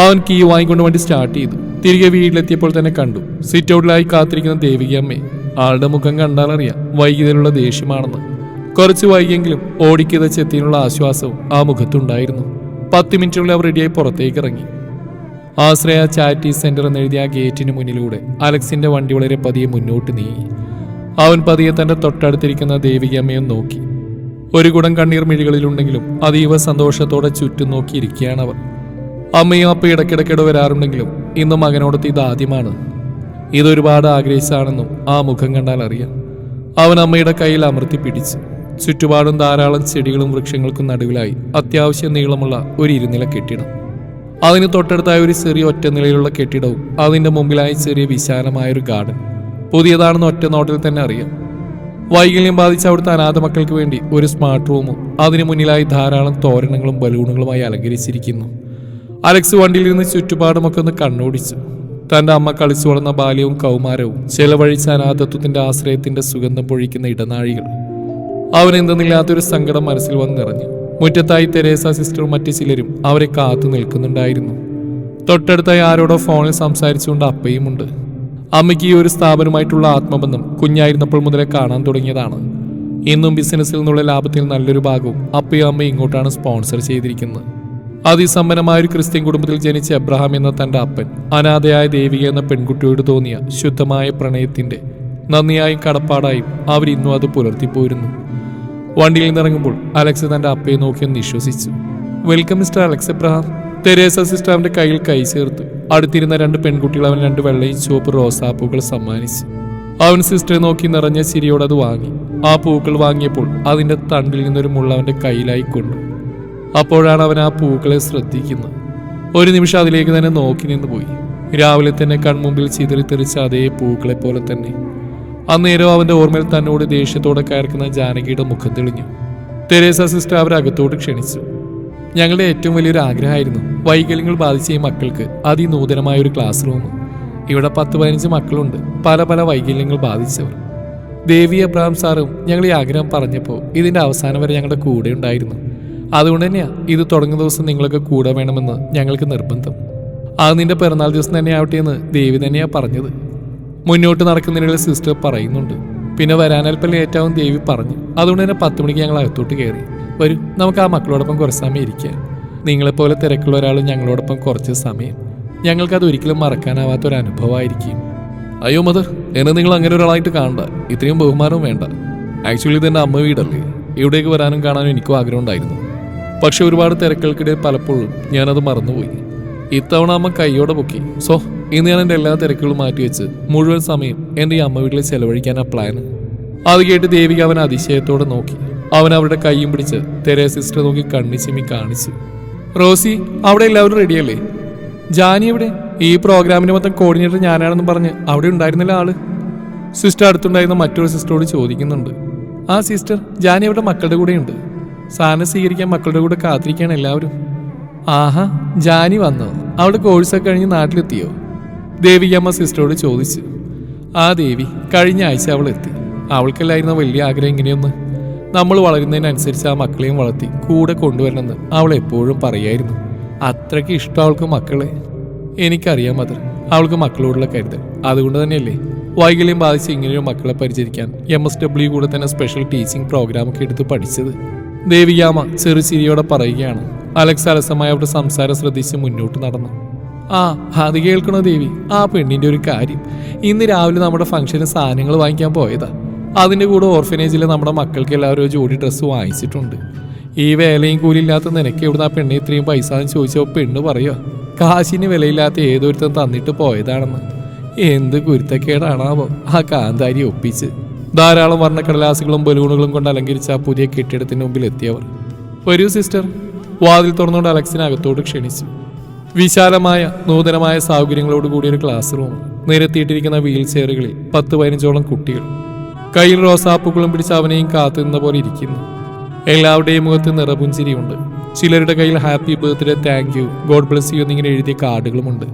A: അവൻ കീ വാങ്ങിക്കൊണ്ട് വണ്ടി സ്റ്റാർട്ട് ചെയ്തു. തിരികെ വീട്ടിലെത്തിയപ്പോൾ തന്നെ കണ്ടു സിറ്റ് ഔട്ടിലായി കാത്തിരിക്കുന്ന ദേവികയമ്മയെ. ആളുടെ മുഖം കണ്ടാലറിയാം വൈകിയതിലുള്ള ദേഷ്യമാണെന്ന്. കുറച്ച് വൈകിയെങ്കിലും ഓടിക്കിതച്ചെത്തിയുള്ള ആശ്വാസവും ആ മുഖത്തുണ്ടായിരുന്നു. 10 മിനിറ്റുള്ളിൽ അവർ റെഡിയായി പുറത്തേക്ക് ഇറങ്ങി. ആശ്രയ ചാരിറ്റീസ് സെന്റർ എന്നെഴുതിയ ആ ഗേറ്റിന് മുന്നിലൂടെ അലക്സിന്റെ വണ്ടി വളരെ പതിയെ മുന്നോട്ട് നീങ്ങി. അവൻ പതിയെ തന്റെ തൊട്ടടുത്തിരിക്കുന്ന ദേവികയമ്മയും നോക്കി. ഒരു കുടം കണ്ണീർ മിഴികളിലുണ്ടെങ്കിലും അതീവ സന്തോഷത്തോടെ ചുറ്റും നോക്കിയിരിക്കുകയാണവർ. അമ്മയും അപ്പ ഇടയ്ക്കിടയ്ക്കിടെ വരാറുണ്ടെങ്കിലും ഇന്ന് മകനോടത്ത് ഇതാദ്യമാണ്. ഇതൊരുപാട് ആഗ്രഹിച്ചാണെന്നും ആ മുഖം കണ്ടാൽ അറിയാം. അവൻ അമ്മയുടെ കയ്യിൽ അമർത്തി പിടിച്ചു. ചുറ്റുപാടും ധാരാളം ചെടികളും വൃക്ഷങ്ങൾക്കും നടുവിലായി അത്യാവശ്യം നീളമുള്ള ഒരു ഇരുനില കെട്ടിടം. അതിന് തൊട്ടടുത്തായ ഒരു ചെറിയ ഒറ്റ നിലയിലുള്ള കെട്ടിടവും അതിന്റെ മുമ്പിലായി ചെറിയ വിശാലമായൊരു ഗാർഡൻ. പുതിയതാണെന്ന് ഒറ്റ നോട്ടിൽ തന്നെ അറിയാം. വൈകല്യം ബാധിച്ച അവിടുത്തെ അനാഥ മക്കൾക്ക് വേണ്ടി ഒരു സ്മാർട്ട് റൂമും അതിന് മുന്നിലായി ധാരാളം തോരണങ്ങളും ബലൂണുകളുമായി അലങ്കരിച്ചിരിക്കുന്നു. അലക്സ് വണ്ടിയിൽ നിന്ന് ചുറ്റുപാടുമൊക്കെ ഒന്ന് കണ്ണോടിച്ചു. തന്റെ അമ്മ കളിച്ചു വളർന്ന ബാല്യവും കൗമാരവും ചെലവഴിച്ച അനാഥത്വത്തിന്റെ ആശ്രയത്തിന്റെ സുഗന്ധം പൊഴിക്കുന്ന ഇടനാഴികൾ. അവൻ എന്തെന്നില്ലാത്തൊരു സങ്കടം മനസ്സിൽ വന്ന് നിറഞ്ഞു. മുറ്റത്തായി തെരേസ സിസ്റ്ററും മറ്റു ചിലരും അവരെ കാത്തു നിൽക്കുന്നുണ്ടായിരുന്നു. തൊട്ടടുത്തായി ആരോടോ ഫോണിൽ സംസാരിച്ചുകൊണ്ട് അപ്പയുമുണ്ട്. അമ്മയ്ക്ക് ഈ ഒരു സ്ഥാപനമായിട്ടുള്ള ആത്മബന്ധം കുഞ്ഞായിരുന്നപ്പോൾ മുതലേ കാണാൻ തുടങ്ങിയതാണ്. ഇന്നും ബിസിനസ്സിൽ നിന്നുള്ള ലാഭത്തിൽ നല്ലൊരു ഭാഗവും അപ്പയും അമ്മയും ഇങ്ങോട്ടാണ് സ്പോൺസർ ചെയ്തിരിക്കുന്നത്. അതിസമ്പന്നമായ ഒരു ക്രിസ്ത്യൻ കുടുംബത്തിൽ ജനിച്ച എബ്രഹാം എന്ന തന്റെ അപ്പൻ അനാഥയായ ദേവിക എന്ന പെൺകുട്ടിയോട് തോന്നിയ ശുദ്ധമായ പ്രണയത്തിന്റെ നന്ദിയായും കടപ്പാടായും അവരിന്നും അത് പുലർത്തിപ്പോയിരുന്നു. വണ്ടിയിൽ നിന്നിറങ്ങുമ്പോൾ അലക്സ് തന്റെ അപ്പയെ നോക്കി വിശ്വസിച്ചു. Welcome mister Alex Abraham. Teresa sister അവന്റെ കയ്യിൽ കൈ ചേർത്തു. അടുത്തിരുന്ന 2 പെൺകുട്ടികൾ അവൻ 2 വെള്ളയും ചുവപ്പ് റോസാപ്പൂക്കൾ സമ്മാനിച്ചു. അവൻ സിസ്റ്ററെ നോക്കി നിറഞ്ഞ ചിരിയോടെ അത് വാങ്ങി. ആ പൂക്കൾ വാങ്ങിയപ്പോൾ അതിന്റെ തണ്ടിൽ നിന്നൊരു മുള്ള അവന്റെ കയ്യിലായി കൊണ്ടു. അപ്പോഴാണ് അവൻ ആ പൂക്കളെ ശ്രദ്ധിക്കുന്നത്. ഒരു നിമിഷം അതിലേക്ക് തന്നെ നോക്കി നിന്ന് പോയി. രാവിലെ തന്നെ കൺമുമ്പിൽ ചിതറിത്തെറിച്ച അതേ പൂക്കളെ പോലെ തന്നെ. അന്നേരം അവന്റെ ഓർമ്മയിൽ തന്നോട് ദേഷ്യത്തോടെ കയർക്കുന്ന ജാനകിയുടെ മുഖം തെളിഞ്ഞു. തെരേസ സിസ്റ്റർ അവരെ അകത്തോട്ട് ക്ഷണിച്ചു. ഞങ്ങളുടെ ഏറ്റവും വലിയൊരു ആഗ്രഹമായിരുന്നു വൈകല്യങ്ങൾ ബാധിച്ച ഈ മക്കൾക്ക് അതിനൂതനമായ ഒരു ക്ലാസ് റൂം. ഇവിടെ 10-15 മക്കളുണ്ട്, പല പല വൈകല്യങ്ങൾ ബാധിച്ചവർ. ദേവി എബ്രഹാം സാറും ഞങ്ങൾ ഈ ആഗ്രഹം പറഞ്ഞപ്പോൾ ഇതിന്റെ അവസാനം വരെ ഞങ്ങളുടെ കൂടെ ഉണ്ടായിരുന്നു. അതുകൊണ്ട് തന്നെയാ ഇത് തുടങ്ങുന്ന ദിവസം നിങ്ങളൊക്കെ കൂടെ വേണമെന്ന് ഞങ്ങൾക്ക് നിർബന്ധം. അത് നിന്റെ പിറന്നാൾ ദിവസം തന്നെ ആവട്ടെ എന്ന് ദേവി തന്നെയാ പറഞ്ഞത്. മുന്നോട്ട് നടക്കുന്നതിനുള്ള സിസ്റ്റർ പറയുന്നുണ്ട്. പിന്നെ വരാനൽപ്പം ലേറ്റാവും ദേവി പറഞ്ഞു. അതുകൊണ്ട് തന്നെ 10 മണിക്ക് ഞങ്ങൾ അകത്തോട്ട് കയറി. വരൂ, നമുക്ക് ആ മക്കളോടൊപ്പം കുറച്ച് സമയം ഇരിക്കാം. നിങ്ങളെപ്പോലെ തിരക്കുള്ള ഒരാൾ ഞങ്ങളോടൊപ്പം കുറച്ച് സമയം, ഞങ്ങൾക്കത് ഒരിക്കലും മറക്കാനാവാത്തൊരു അനുഭവമായിരിക്കും.
B: അയ്യോ മദർ, എന്നെ നിങ്ങൾ അങ്ങനെ ഒരാളായിട്ട് കാണണ്ട. ഇത്രയും ബഹുമാനവും വേണ്ട. ആക്ച്വലി ഇതെൻ്റെ അമ്മ വീടല്ലേ. ഇവിടേക്ക് വരാനും കാണാനും എനിക്കും ആഗ്രഹം ഉണ്ടായിരുന്നു. പക്ഷെ ഒരുപാട് തിരക്കുകൾക്കിടയിൽ പലപ്പോഴും ഞാനത് മറന്നുപോയി. ഇത്തവണ അമ്മ കൈയോടെ പൊക്കി. സോ ഇന്ന് ഞാൻ എൻ്റെ എല്ലാ തിരക്കുകളും മാറ്റിവെച്ച് മുഴുവൻ സമയം എൻ്റെ ഈ അമ്മ വീട്ടിൽ ചെലവഴിക്കാനാണ് പ്ലാന്. അത് കേട്ട് ദേവിക അവൻ അതിശയത്തോടെ നോക്കി. അവൻ അവരുടെ കൈയും പിടിച്ച് തെരേ സിസ്റ്റർ നോക്കി കണ്ണിച്ചിമ്മി കാണിച്ചു. റോസി, അവിടെ എല്ലാവരും റെഡിയല്ലേ? ജാനി എവിടെ? ഈ പ്രോഗ്രാമിന്റെ മൊത്തം കോർഡിനേറ്റർ ഞാനാണെന്ന് പറഞ്ഞ് അവിടെ ഉണ്ടായിരുന്നില്ല ആള്. സിസ്റ്റർ അടുത്തുണ്ടായിരുന്ന മറ്റൊരു സിസ്റ്ററോട് ചോദിക്കുന്നുണ്ട്. ആ സിസ്റ്റർ, ജാനി അവിടെ മക്കളുടെ കൂടെയുണ്ട്. സാധനം സ്വീകരിക്കാൻ മക്കളുടെ കൂടെ കാത്തിരിക്കുകയാണ് എല്ലാവരും. ആഹാ, ജാനി വന്നോ? അവളുടെ കോഴ്സൊക്കെ കഴിഞ്ഞ് നാട്ടിലെത്തിയോ? ദേവികമ്മ സിസ്റ്ററോട് ചോദിച്ചു. ആ ദേവി, കഴിഞ്ഞ ആഴ്ച അവൾ എത്തി. അവൾക്കല്ലായിരുന്ന വലിയ ആഗ്രഹം ഇങ്ങനെയൊന്ന്. നമ്മൾ വളരുന്നതിനനുസരിച്ച് ആ മക്കളെയും വളർത്തി കൂടെ കൊണ്ടുവരണമെന്ന് അവൾ എപ്പോഴും പറയായിരുന്നു. അത്രയ്ക്ക് ഇഷ്ടം അവൾക്ക് മക്കളെ. എനിക്കറിയാം മദർ, അവൾക്ക് മക്കളോടുള്ള കരുതൽ. അതുകൊണ്ട് തന്നെയല്ലേ വൈകല്യം ബാധിച്ച് ഇങ്ങനെയൊരു മക്കളെ പരിചരിക്കാൻ MSW കൂടെ തന്നെ സ്പെഷ്യൽ ടീച്ചിങ് പ്രോഗ്രാമൊക്കെ എടുത്ത് പഠിച്ചത്. ദേവികാമ ചെറുചിരിയോടെ പറയുകയാണ്. അലക്സ് അലസമായി അവരുടെ സംസാരം ശ്രദ്ധിച്ച് മുന്നോട്ട് നടന്നു. ആ, അത് കേൾക്കണോ ദേവി? ആ പെണ്ണിന്റെ ഒരു കാര്യം. ഇന്ന് രാവിലെ നമ്മുടെ ഫംഗ്ഷന് സാധനങ്ങൾ വാങ്ങിക്കാൻ പോയതാ. അതിൻ്റെ കൂടെ ഓർഫനേജിൽ നമ്മുടെ മക്കൾക്ക് എല്ലാവരും ജോഡി ഡ്രസ്സ് വാങ്ങിച്ചിട്ടുണ്ട്. ഈ വേലയും കൂലിയില്ലാത്ത നിനക്ക് എവിടുന്ന് ആ പെണ്ണെ ഇത്രയും പൈസ എന്ന് ചോദിച്ചപ്പോൾ പെണ്ണ് പറയുക കാശിന് വിലയില്ലാത്ത ഏതൊരുത്തം തന്നിട്ട് പോയതാണെന്ന്.
A: എന്ത് കുരുത്തക്കേടാണാവോ ആ കാന്താരി ഒപ്പിച്ച്. ധാരാളം വർണ്ണക്കടലാസുകളും ബലൂണുകളും കൊണ്ട് അലങ്കരിച്ച ആ പുതിയ കെട്ടിടത്തിന് മുമ്പിൽ എത്തിയവർ. വരൂ സിസ്റ്റർ. വാതിൽ തുറന്നുകൊണ്ട് അലക്സിനെ അകത്തോട് ക്ഷണിച്ചു. വിശാലമായ നൂതനമായ സൗകര്യങ്ങളോട് കൂടിയ ഒരു ക്ലാസ് റൂം. നിരത്തിയിട്ടിരിക്കുന്ന വീൽ ചെയറുകളിൽ 10-15ഓളം കുട്ടികൾ കയ്യിൽ റോസാപ്പൂക്കളും പിടിച്ച് അവനെയും കാത്തുനിന്ന പോലെ ഇരിക്കുന്നു. എല്ലാവരുടെയും മുഖത്ത് നിറപുഞ്ചിരിയുണ്ട്. ചിലരുടെ കയ്യിൽ happy birthday, thank you, God bless you എന്നിങ്ങനെ എഴുതിയ കാർഡുകളുമുണ്ട്.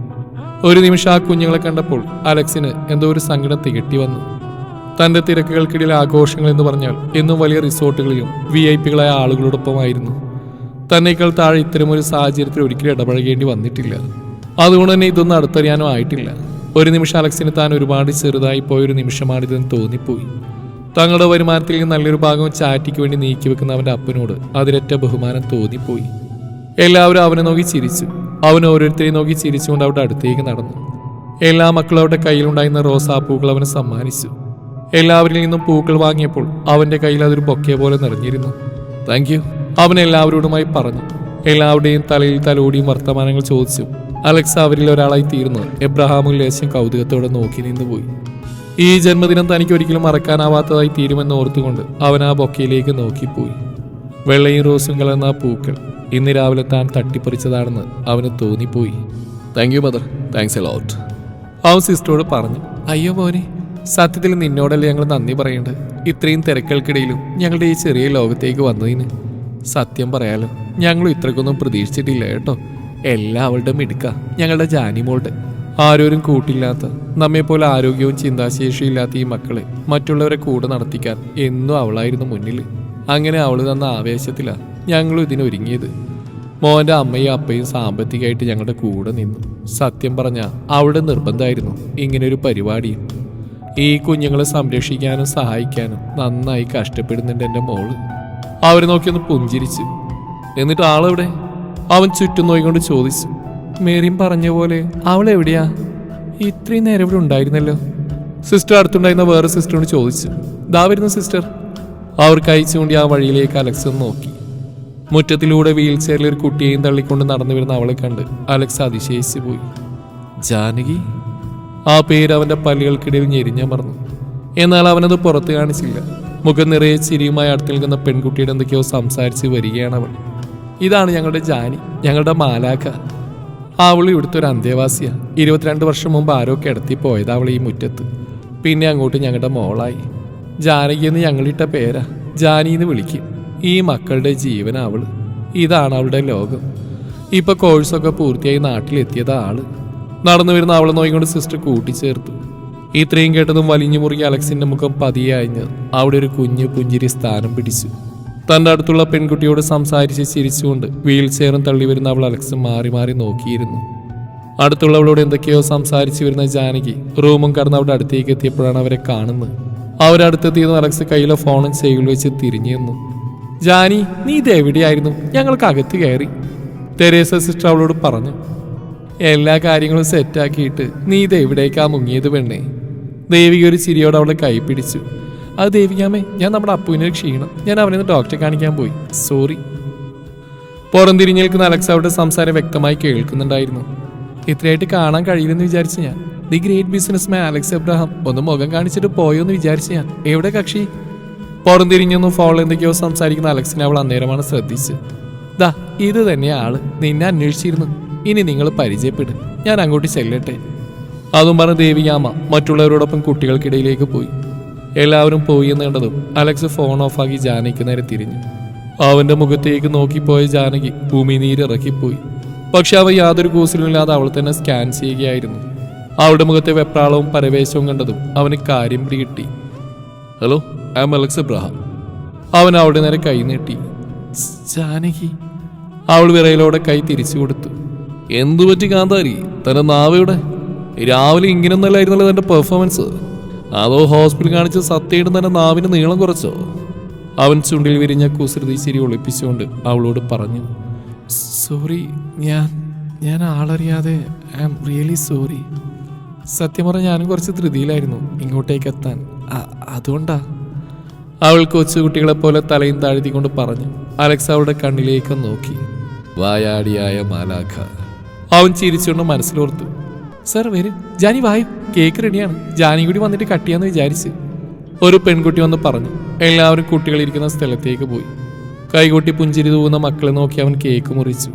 A: ഒരു നിമിഷം ആ കുഞ്ഞുങ്ങളെ കണ്ടപ്പോൾ അലക്സിന് എന്തോ ഒരു സങ്കടം തികട്ടി വന്നു. തന്റെ തിരക്കുകൾക്കിടയിൽ ആഘോഷങ്ങൾ എന്ന് പറഞ്ഞാൽ എന്നും വലിയ റിസോർട്ടുകളിലും VIP-കളായ ആളുകളോടൊപ്പമായിരുന്നു. തന്നേക്കാൾ താഴെ ഇത്തരമൊരു സാഹചര്യത്തിൽ ഒരിക്കലും ഇടപഴകേണ്ടി വന്നിട്ടില്ല. അതുകൊണ്ട് തന്നെ ഇതൊന്നും അടുത്തറിയാനോ ആയിട്ടില്ല. ഒരു നിമിഷം അലക്സിന് താൻ ഒരുപാട് ചെറുതായി പോയൊരു നിമിഷമാണിതെന്ന് തോന്നിപ്പോയി. തങ്ങളുടെ വരുമാനത്തിൽ നിന്ന് നല്ലൊരു ഭാഗം ചാറ്റിക്ക് വേണ്ടി നീക്കിവെക്കുന്ന അവന്റെ അപ്പനോട് അതിരറ്റ ബഹുമാനം തോന്നിപ്പോയി. എല്ലാവരും അവനെ നോക്കി ചിരിച്ചു. അവൻ ഓരോരുത്തരെയും നോക്കി ചിരിച്ചുകൊണ്ട് അവിടെ അടുത്തേക്ക് നടന്നു. എല്ലാ മക്കളും അവരുടെ കയ്യിലുണ്ടായിരുന്ന റോസാപ്പൂക്കൾ അവന് സമ്മാനിച്ചു. എല്ലാവരിൽ നിന്നും പൂക്കൾ വാങ്ങിയപ്പോൾ അവന്റെ കയ്യിൽ അതൊരു ബൊക്കെ പോലെ നിറഞ്ഞിരുന്നു. താങ്ക് യു, അവൻ എല്ലാവരോടുമായി പറഞ്ഞു. എല്ലാവരുടെയും തലയിൽ തലോടിയും വർത്തമാനങ്ങൾ ചോദിച്ചു. അലക്സ് അവരിൽ ഒരാളായി തീർന്ന് എബ്രഹാമും ലേശം കൗതുകത്തോടെ നോക്കി നിന്നുപോയി. ഈ ജന്മദിനം തനിക്ക് ഒരിക്കലും മറക്കാനാവാത്തതായി തീരുമെന്ന് ഓർത്തുകൊണ്ട് അവൻ ആ ബൊക്കയിലേക്ക് നോക്കിപ്പോയി. വെള്ളയും റോസും കലർന്ന ആ പൂക്കൾ ഇന്ന് രാവിലെ താൻ തട്ടിപ്പറിച്ചതാണെന്ന് അവന് തോന്നിപ്പോയി. Thank you mother, thanks a lot, അവൻ സിസ്റ്ററോട് പറഞ്ഞു. അയ്യോ മോനെ, സത്യത്തിൽ നിന്നോടല്ലേ ഞങ്ങൾ നന്ദി പറയേണ്ടത്. ഇത്രയും തിരക്കുകൾക്കിടയിലും ഞങ്ങളുടെ ഈ ചെറിയ ലോകത്തേക്ക് വന്നതിന്. സത്യം പറയാലോ, ഞങ്ങളും ഇത്രക്കൊന്നും പ്രതീക്ഷിച്ചിട്ടില്ല കേട്ടോ. എല്ലാവരുടെ മിടുക്ക ഞങ്ങളുടെ ജാനിമോളുടെ. ആരോരും കൂട്ടില്ലാത്ത, നമ്മെപ്പോലെ ആരോഗ്യവും ചിന്താശേഷിയും ഇല്ലാത്ത ഈ മക്കളെ മറ്റുള്ളവരെ കൂടെ നടത്തിക്കാൻ എന്നും അവളായിരുന്നു മുന്നിൽ. അങ്ങനെ അവള് തന്ന ആവേശത്തിലാണ് ഞങ്ങളും ഇതിനൊരുങ്ങിയത്. മോൻ്റെ അമ്മയും അപ്പയും സാമ്പത്തികമായിട്ട് ഞങ്ങളുടെ കൂടെ നിന്നു. സത്യം പറഞ്ഞാൽ അവളുടെ നിർബന്ധമായിരുന്നു ഇങ്ങനെയൊരു പരിപാടിയും. ഈ കുഞ്ഞുങ്ങളെ സംരക്ഷിക്കാനും സഹായിക്കാനും നന്നായി കഷ്ടപ്പെടുന്നുണ്ട് എൻ്റെ മോള്. അവരെ നോക്കിയൊന്ന് പുഞ്ചിരിച്ചു. എന്നിട്ട് ആളെവിടെ? അവൻ ചുറ്റും നോക്കിക്കൊണ്ട് ചോദിച്ചു. മേരിയും പറഞ്ഞ പോലെ അവൾ എവിടെയാ? ഇത്രയും നേരം ഇവിടെ ഉണ്ടായിരുന്നല്ലോ. സിസ്റ്റർ അടുത്തുണ്ടായിരുന്ന വേറെ സിസ്റ്ററിനോട് ചോദിച്ചു. ദാ വരുന്നു സിസ്റ്റർ. അവർ കഴിച്ചുകൊണ്ട് ആ വഴിയിലേക്ക് അലക്സ് നോക്കി. മുറ്റത്തിലൂടെ വീൽ ചെയറിൽ ഒരു കുട്ടിയെയും തള്ളിക്കൊണ്ട് നടന്നു വരുന്ന അവളെ കണ്ട് അലക്സ് അതിശയിച്ചു പോയി. ജാനകി? ആ പേര് അവന്റെ പല്ലുകൾക്കിടയിൽ ഞെരിഞ്ഞമർന്നു. എന്നാൽ അവനത് പുറത്ത് കാണിച്ചില്ല. മുഖം നിറയെ ചിരിയുമായി അടുത്ത് നിൽക്കുന്ന പെൺകുട്ടിയുടെ എന്തൊക്കെയോ സംസാരിച്ച് വരികയാണ് അവൾ. ഇതാണ് ഞങ്ങളുടെ ജാനി, ഞങ്ങളുടെ മാലാഖ. അവൾ ഇവിടുത്തെ ഒരു അന്തേവാസിയാ. 22 വർഷം മുമ്പ് ആരോ കിടത്തി പോയത് അവൾ ഈ മുറ്റത്ത്. പിന്നെ അങ്ങോട്ട് ഞങ്ങളുടെ മോളായി. ജാനകി എന്ന് ഞങ്ങളിട്ട പേരാ. ജാനി എന്ന് വിളിക്കും. ഈ മക്കളുടെ ജീവന അവള്. ഇതാണ് അവളുടെ ലോകം. ഇപ്പൊ കോഴ്സൊക്കെ പൂർത്തിയായി നാട്ടിലെത്തിയതാ ആള്. നടന്നു വരുന്ന അവളെ നോക്കിക്കൊണ്ട് സിസ്റ്റർ കൂട്ടിച്ചേർത്തു. ഇത്രയും കേട്ടതും വലിഞ്ഞു മുറുകി അലക്സിന്റെ മുഖം പതിയെ അയഞ്ഞ് അവിടെ ഒരു കുഞ്ഞു പുഞ്ചിരി സ്ഥാനം പിടിച്ചു. തന്റെ അടുത്തുള്ള പെൺകുട്ടിയോട് സംസാരിച്ച് ചിരിച്ചുകൊണ്ട് വീൽ ചെയറും തള്ളി വരുന്ന അവൾ അലക്സ് മാറി മാറി നോക്കിയിരുന്നു. അടുത്തുള്ളവളോട് എന്തൊക്കെയോ സംസാരിച്ചു വരുന്ന ജാനകി റൂമും കടന്ന് അവിടെ അടുത്തേക്ക് എത്തിയപ്പോഴാണ് അവരെ കാണുന്നത്. അവരടുത്തെത്തിയെന്ന് അലക്സ് കയ്യിലെ ഫോണും ചെവിയിൽ വെച്ച് തിരിഞ്ഞു നിന്നു. ജാനി, നീ ഇത് എവിടെയായിരുന്നു? ഞങ്ങൾക്ക് അകത്ത് കയറി, തെരേസ സിസ്റ്റർ അവളോട് പറഞ്ഞു. എല്ലാ കാര്യങ്ങളും സെറ്റാക്കിയിട്ട് നീ ഇത് എവിടേക്കാ മുങ്ങിയത് പെണ്ണേ? ദേവിക ഒരു ചിരിയോടെ അവളെ കൈ പിടിച്ചു. അത് ദേവികാമേ, ഞാൻ നമ്മുടെ അപ്പുവിനൊരു ക്ഷീണം. ഞാൻ അവനെ ഡോക്ടറെ കാണിക്കാൻ പോയി, സോറി. പുറംതിരിഞ്ഞ് നിൽക്കുന്ന അലക്സ് അവരുടെ സംസാരം വ്യക്തമായി കേൾക്കുന്നുണ്ടായിരുന്നു. ഇത്രയായിട്ട് കാണാൻ കഴിയില്ലെന്ന് വിചാരിച്ചു ഞാൻ. The great businessman Alex Abraham ഒന്ന് മുഖം കാണിച്ചിട്ട് പോയോന്ന് വിചാരിച്ചു ഞാൻ. എവിടെ കക്ഷി? പുറംതിരിഞ്ഞൊന്നും ഫോണിൽ എന്തൊക്കെയോ സംസാരിക്കുന്ന അലക്സിനെ അവൾ അന്നേരമാണ് ശ്രദ്ധിച്ച്. ദാ ഇത് തന്നെയാ ആള്, നിന്നെ അന്വേഷിച്ചിരുന്നു. ഇനി നിങ്ങൾ പരിചയപ്പെടും, ഞാൻ അങ്ങോട്ട് ചെല്ലട്ടെ. അതും പറഞ്ഞ ദേവികാമ്മ മറ്റുള്ളവരോടൊപ്പം കുട്ടികൾക്കിടയിലേക്ക് പോയി. എല്ലാവരും പോയി എന്ന് കണ്ടതും അലക്സ് ഫോൺ ഓഫാക്കി ജാനകിക്ക് നേരെ തിരിഞ്ഞു. അവന്റെ മുഖത്തേക്ക് നോക്കിപ്പോയ ജാനകി ഭൂമിനീരിറക്കിപ്പോയി. പക്ഷെ അവ യാതൊരു കൂസലുമില്ലാതെ അവൾ തന്നെ സ്കാൻ ചെയ്യുകയായിരുന്നു. അവളുടെ മുഖത്തെ വെപ്രാളവും പരവേശവും കണ്ടതും അവന് കാര്യം പിടികിട്ടി. Hello, I am Alex Abraham. അവൻ അവളുടെ നേരെ കൈ നീട്ടി. ജാനകി. അവൾ വിറയിലോടെ കൈ തിരിച്ചു കൊടുത്തു. എന്തു പറ്റി കാന്താരി? തന്റെ നാവയുടെ രാവിലെ ഇങ്ങനെയൊന്നല്ലായിരുന്നല്ലോ തന്റെ പെർഫോമൻസ്. അതോ ഹോസ്പിറ്റൽ കാണിച്ച് സത്യമായിട്ട് തന്നെ നാവിന് നീളം കുറച്ചോ? അവൻ ചുണ്ടിൽ വിരിഞ്ഞ കുസൃതി ചിരി ഒളിപ്പിച്ചുകൊണ്ട് അവളോട് പറഞ്ഞു. സോറി, ഞാൻ ആളറിയാതെ, ഐ ആം റിയലി സോറി. സത്യം പറഞ്ഞ ഞാനും കുറച്ച് ധൃതിയിലായിരുന്നു ഇങ്ങോട്ടേക്ക് എത്താൻ, അതുകൊണ്ടാ. അവൾ കൊച്ചുകുട്ടികളെ പോലെ തലയും താഴ്ത്തിക്കൊണ്ട് പറഞ്ഞു. അലക്സ് അവളുടെ കണ്ണിലേക്ക് നോക്കി. വായാടിയായ മാലാഖ. അവൻ ചിരിച്ചുകൊണ്ട് മനസ്സിലോർത്തു. സർ വരും, ജാനി വായു, കേക്ക് റെഡിയാണ്, ജാനി കൂടി വന്നിട്ട് കട്ട് ചെയ്യാന്ന് വിചാരിച്ച് ഒരു പെൺകുട്ടി വന്ന് പറഞ്ഞു. എല്ലാവരും കുട്ടികളിരിക്കുന്ന സ്ഥലത്തേക്ക് പോയി. കൈകൊട്ടി പുഞ്ചിരി തൂവുന്ന മക്കളെ നോക്കി അവൻ കേക്ക് മുറിച്ചു.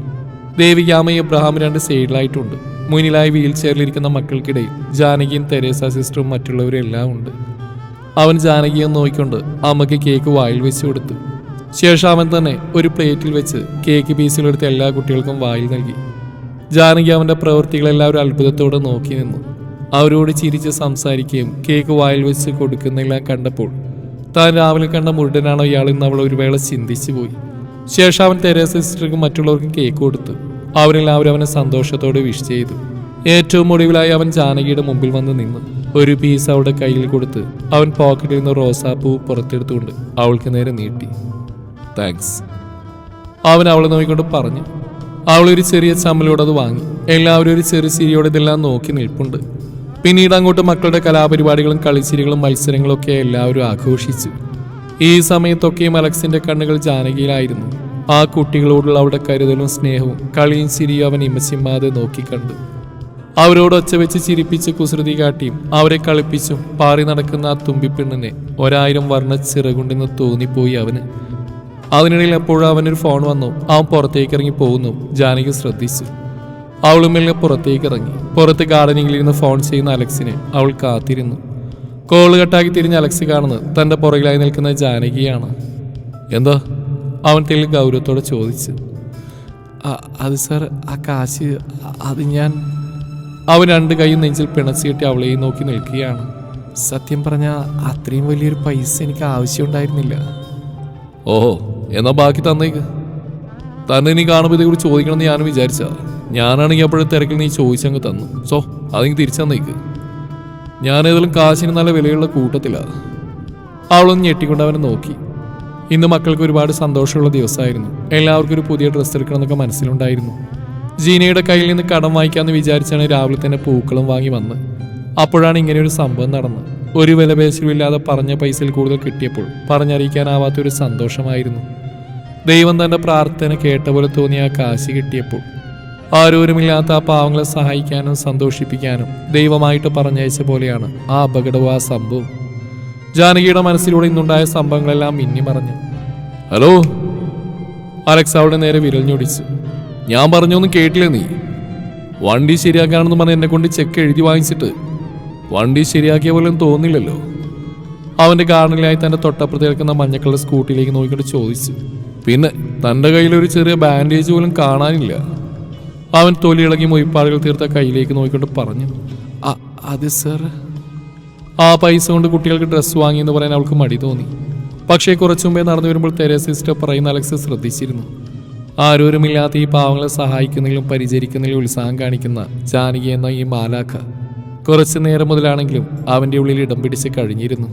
A: ദേവികാമയും എബ്രഹാമും 2 സൈഡിലായിട്ടുണ്ട്. മുന്നിലായി വീൽ ചെയറിലിരിക്കുന്ന മക്കൾക്കിടയിൽ ജാനകിയും തെരേസ സിസ്റ്ററും മറ്റുള്ളവരും എല്ലാം ഉണ്ട്. അവൻ ജാനകിയെ നോക്കിക്കൊണ്ട് അമ്മയ്ക്ക് കേക്ക് വായിൽ വെച്ച് കൊടുത്തു. ശേഷം അവൻ തന്നെ ഒരു പ്ലേറ്റിൽ വെച്ച് കേക്ക് പീസുകളെടുത്ത് എല്ലാ കുട്ടികൾക്കും വായിൽ നൽകി. ജാനകി അവൻ്റെ പ്രവൃത്തികളെല്ലാവരും അത്ഭുതത്തോടെ നോക്കി നിന്നു. അവരോട് ചിരിച്ച് സംസാരിക്കുകയും കേക്ക് വായിൽ വെച്ച് കൊടുക്കുന്നെല്ലാം കണ്ടപ്പോൾ താൻ രാവിലെ കണ്ട മുരുടനാണോ ഇയാളെന്ന് അവൾ ഒരു വേള ചിന്തിച്ചു പോയി. ശേഷം അവൻ തെരേസ സിസ്റ്റർക്കും മറ്റുള്ളവർക്കും കേക്ക് കൊടുത്തു. അവരെല്ലാവരും അവനെ സന്തോഷത്തോടെ വിഷ് ചെയ്തു. ഏറ്റവും ഒടുവിലായി അവൻ ജാനകിയുടെ മുമ്പിൽ വന്ന് നിന്നു. ഒരു പീസ് അവളുടെ കയ്യിൽ കൊടുത്ത് അവൻ പോക്കറ്റിൽ നിന്ന് റോസാപ്പൂ പുറത്തെടുത്തുകൊണ്ട് അവൾക്ക് നേരെ നീട്ടി. താങ്ക്സ്, അവൻ അവളെ നോക്കിക്കൊണ്ട് പറഞ്ഞു. അവളൊരു ചെറിയ ചമ്മലോടെ അത് വാങ്ങി. എല്ലാവരും ഒരു ചെറിയ ചിരിയോടെ ഇതെല്ലാം നോക്കി നിൽപ്പുണ്ട്. പിന്നീട് അങ്ങോട്ട് മക്കളുടെ കലാപരിപാടികളും കളിച്ചിരികളും മത്സരങ്ങളും ഒക്കെ എല്ലാവരും ആഘോഷിച്ചു. ഈ സമയത്തൊക്കെയും അലക്സിന്റെ കണ്ണുകൾ ജാനകിയിലായിരുന്നു. ആ കുട്ടികളോടുള്ള അവരുടെ കരുതലും സ്നേഹവും കളിയും ചിരിയും അവൻ ഇമച്ചിമ്മാതെ നോക്കിക്കണ്ടു. അവരോട് ഒച്ച വെച്ച് ചിരിപ്പിച്ച് കുസൃതി കാട്ടിയും അവരെ കളിപ്പിച്ചും പാറി നടക്കുന്ന ആ തുമ്പിപ്പെണ്ണിനെ 1000 വർണ്ണ ചിറകുണ്ടെന്ന് തോന്നിപ്പോയി അവന്. അതിനിടയിൽ എപ്പോഴും അവനൊരു ഫോൺ വന്നു. അവൻ പുറത്തേക്ക് ഇറങ്ങി പോകുന്നു. ജാനകി ശ്രദ്ധിച്ചു. അവളും മെല്ലെ പുറത്തേക്ക് ഇറങ്ങി. പുറത്ത് ഗാർഡനിങ്ങിലിരുന്ന് ഫോൺ ചെയ്യുന്ന അലക്സിനെ അവൾ കാത്തിരുന്നു. കോള് കട്ടാക്കി തിരിഞ്ഞ് അലക്സ് കാണുന്നത് തൻ്റെ പുറകിലായി നിൽക്കുന്ന ജാനകിയാണ്. എന്താ? അവൻ തെളിൽ ഗൗരവത്തോടെ ചോദിച്ചു. അത് സാർ, ആ കാശ് അത് ഞാൻ... അവൻ 2 കൈയും നെഞ്ചിൽ പിണച്ചിട്ട് അവളെയും നോക്കി നിൽക്കുകയാണ്. സത്യം പറഞ്ഞാൽ അത്രയും വലിയൊരു പൈസ എനിക്ക് ആവശ്യമുണ്ടായിരുന്നില്ല. ഓഹോ, എന്നാ ബാക്കി തന്നേക്ക്. തന്നെ നീ കാണുമ്പോൾ ഇതേക്കുറിച്ച് ചോദിക്കണമെന്ന് ഞാനും വിചാരിച്ച. ഞാനാണെങ്കിൽ അപ്പോഴും തിരക്കിൽ നീ ചോദിച്ചങ്ങ് തന്നു. സോ അതെനിക്ക് തിരിച്ചു തന്നേക്ക്. ഞാനേതെങ്കിലും കാശിന് നല്ല വിലയുള്ള കൂട്ടത്തിലാണ്. അവളൊന്ന് ഞെട്ടിക്കൊണ്ട് അവനെ നോക്കി. ഇന്ന് മക്കൾക്ക് ഒരുപാട് സന്തോഷമുള്ള ദിവസമായിരുന്നു. എല്ലാവർക്കും ഒരു പുതിയ ഡ്രസ്സ് എടുക്കണമെന്നൊക്കെ മനസ്സിലുണ്ടായിരുന്നു. ജീനയുടെ കയ്യിൽ നിന്ന് കടം വാങ്ങിക്കാമെന്ന് വിചാരിച്ചാണ് രാവിലെ തന്നെ പൂക്കളും വാങ്ങി വന്ന്. അപ്പോഴാണ് ഇങ്ങനെയൊരു സംഭവം നടന്നത്. ഒരു വിലപേശലുമില്ലാതെ പറഞ്ഞ പൈസയിൽ കൂടുതൽ കിട്ടിയപ്പോൾ പറഞ്ഞറിയിക്കാനാവാത്തൊരു സന്തോഷമായിരുന്നു. ദൈവം തൻ്റെ പ്രാർത്ഥന കേട്ട പോലെ തോന്നിയ ആ കാശ് കിട്ടിയപ്പോൾ ആരോരുമില്ലാത്ത ആ പാവങ്ങളെ സഹായിക്കാനും സന്തോഷിപ്പിക്കാനും ദൈവമായിട്ട് പറഞ്ഞയച്ച പോലെയാണ് ആ അപകടവും ആ സംഭവം. ജാനകിയുടെ മനസ്സിലൂടെ ഇന്നുണ്ടായ സംഭവങ്ങളെല്ലാം മിന്നിമറഞ്ഞു. ഹലോ, അലക്സ് അവിടെ നേരെ വിരൽഞ്ഞൊടിച്ചു. ഞാൻ പറഞ്ഞൊന്നും കേട്ടില്ലേ നീ? വണ്ടി ശരിയാക്കാണെന്ന് പറഞ്ഞ് എന്നെ കൊണ്ട് ചെക്ക് എഴുതി വാങ്ങിച്ചിട്ട് വണ്ടി ശരിയാക്കിയ പോലും തോന്നില്ലല്ലോ. അവൻ്റെ ഗാർഡനിലായി തൻ്റെ തൊട്ടപ്പുറത്ത് കിടക്കുന്ന മഞ്ഞക്കളുടെ സ്കൂട്ടിയിലേക്ക് നോക്കിക്കൊണ്ട് ചോദിച്ചു. പിന്നെ തൻ്റെ കയ്യിലൊരു ചെറിയ ബാൻഡേജ് പോലും കാണാനില്ല. അവൻ തൊലിയിളകി മൊയ്പ്പാടുകൾ തീർത്ത കയ്യിലേക്ക് നോക്കിക്കൊണ്ട് പറഞ്ഞു. അത് സർ, ആ പൈസ കൊണ്ട് കുട്ടികൾക്ക് ഡ്രസ്സ് വാങ്ങിയെന്ന് പറയാൻ അവൾക്ക് മടി തോന്നി. പക്ഷേ കുറച്ചു മുമ്പേ നടന്നു വരുമ്പോൾ തെരേസ സിസ്റ്റർ പറയുന്ന അലക്സ് ശ്രദ്ധിച്ചിരുന്നു. ആരോരുമില്ലാത്ത ഈ പാവങ്ങളെ സഹായിക്കുന്നതിലും പരിചരിക്കുന്നതിലും ഉത്സാഹം കാണിക്കുന്ന ജാനകി എന്ന ഈ മാലാഖ കുറച്ചു നേരം മുതലാണെങ്കിലും അവൻ്റെ ഉള്ളിൽ ഇടം പിടിച്ച് കഴിഞ്ഞിരുന്നു.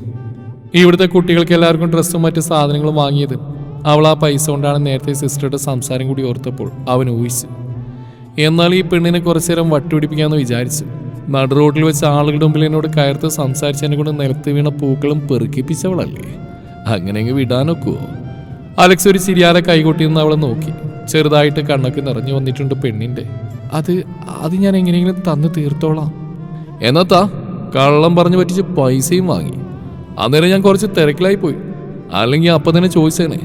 A: ഇവിടുത്തെ കുട്ടികൾക്ക് എല്ലാവർക്കും ഡ്രസ്സും മറ്റ് സാധനങ്ങളും വാങ്ങിയത് അവൾ ആ പൈസ കൊണ്ടാണ് നേരത്തെ സിസ്റ്ററുടെ സംസാരം കൂടി ഓർത്തപ്പോൾ അവൻ ഊഹിച്ചു. എന്നാൽ ഈ പെണ്ണിനെ കുറച്ചു നേരം വട്ടുപിടിപ്പിക്കാമെന്ന് വിചാരിച്ചു. നടു റോഡിൽ വെച്ച് ആളുകളുടെ മുമ്പിൽ എന്നോട് കയർത്ത് സംസാരിച്ചതിനെ കൊണ്ട് നിലത്ത് വീണ പൂക്കളും പെറുക്കിപ്പിച്ചവളല്ലേ, അങ്ങനെയെങ്കിൽ വിടാനൊക്കുവോ? അലക്സ് ഒരു ചിരിയാലെ കൈകൊട്ടി നിന്ന് അവളെ നോക്കി. ചെറുതായിട്ട് കണ്ണൊക്കെ നിറഞ്ഞു വന്നിട്ടുണ്ട് പെണ്ണിൻ്റെ. അത് ഞാൻ എങ്ങനെയെങ്കിലും തന്നു തീർത്തോളാം. എന്നത്താ കള്ളം പറഞ്ഞു പറ്റിച്ച് പൈസയും വാങ്ങി. അന്നേരം ഞാൻ കുറച്ച് തിരക്കിലായി പോയി. അല്ലെങ്കിൽ അപ്പം തന്നെ ചോദിച്ചേനെ.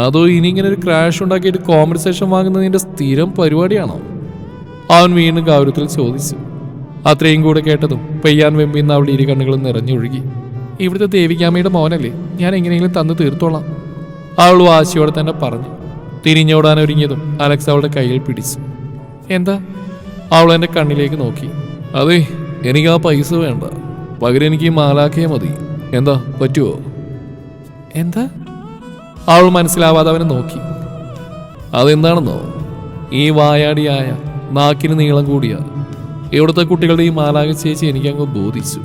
A: അതോ ഇനി ഇങ്ങനെ ഒരു ക്രാഷ് ഉണ്ടാക്കിയിട്ട് കോമ്പൻസേഷൻ വാങ്ങുന്നത് നിന്റെ സ്ഥിരം പരിപാടിയാണോ? അവൻ വീണ്ടും ഗൗരവത്തിൽ ചോദിച്ചു. അത്രയും കൂടെ കേട്ടതും പെയ്യാൻ വെമ്പിന്ന് അവളുടെ ഇരു കണ്ണുകളും നിറഞ്ഞൊഴുകി. ഇവിടുത്തെ ദേവികാമ്മയുടെ മോനല്ലേ, ഞാൻ എങ്ങനെയെങ്കിലും തന്നു തീർത്തോളാം, അവൾ വാശിയോടെ തന്നെ പറഞ്ഞു. തിരിഞ്ഞോടാനൊരുങ്ങിയതും അലക്സ് അവളുടെ കയ്യിൽ പിടിച്ചു. എന്താ? അവൾ എൻ്റെ കണ്ണിലേക്ക് നോക്കി. അതെ, എനിക്ക് ആ പൈസ വേണ്ട, പകരം എനിക്ക് ഈ മാലാഖയെ മതി. എന്താ, പറ്റുമോ? എന്താ? അവൾ മനസ്സിലാവാതെ അവനെ നോക്കി. അതെന്താണെന്നോ, ഈ വായാടിയായ നാക്കിന് നീളം കൂടിയ ഇവിടുത്തെ കുട്ടികളുടെ ഈ മാലാഖ ചേച്ചി എനിക്കങ്ങ് ബോധിച്ചു.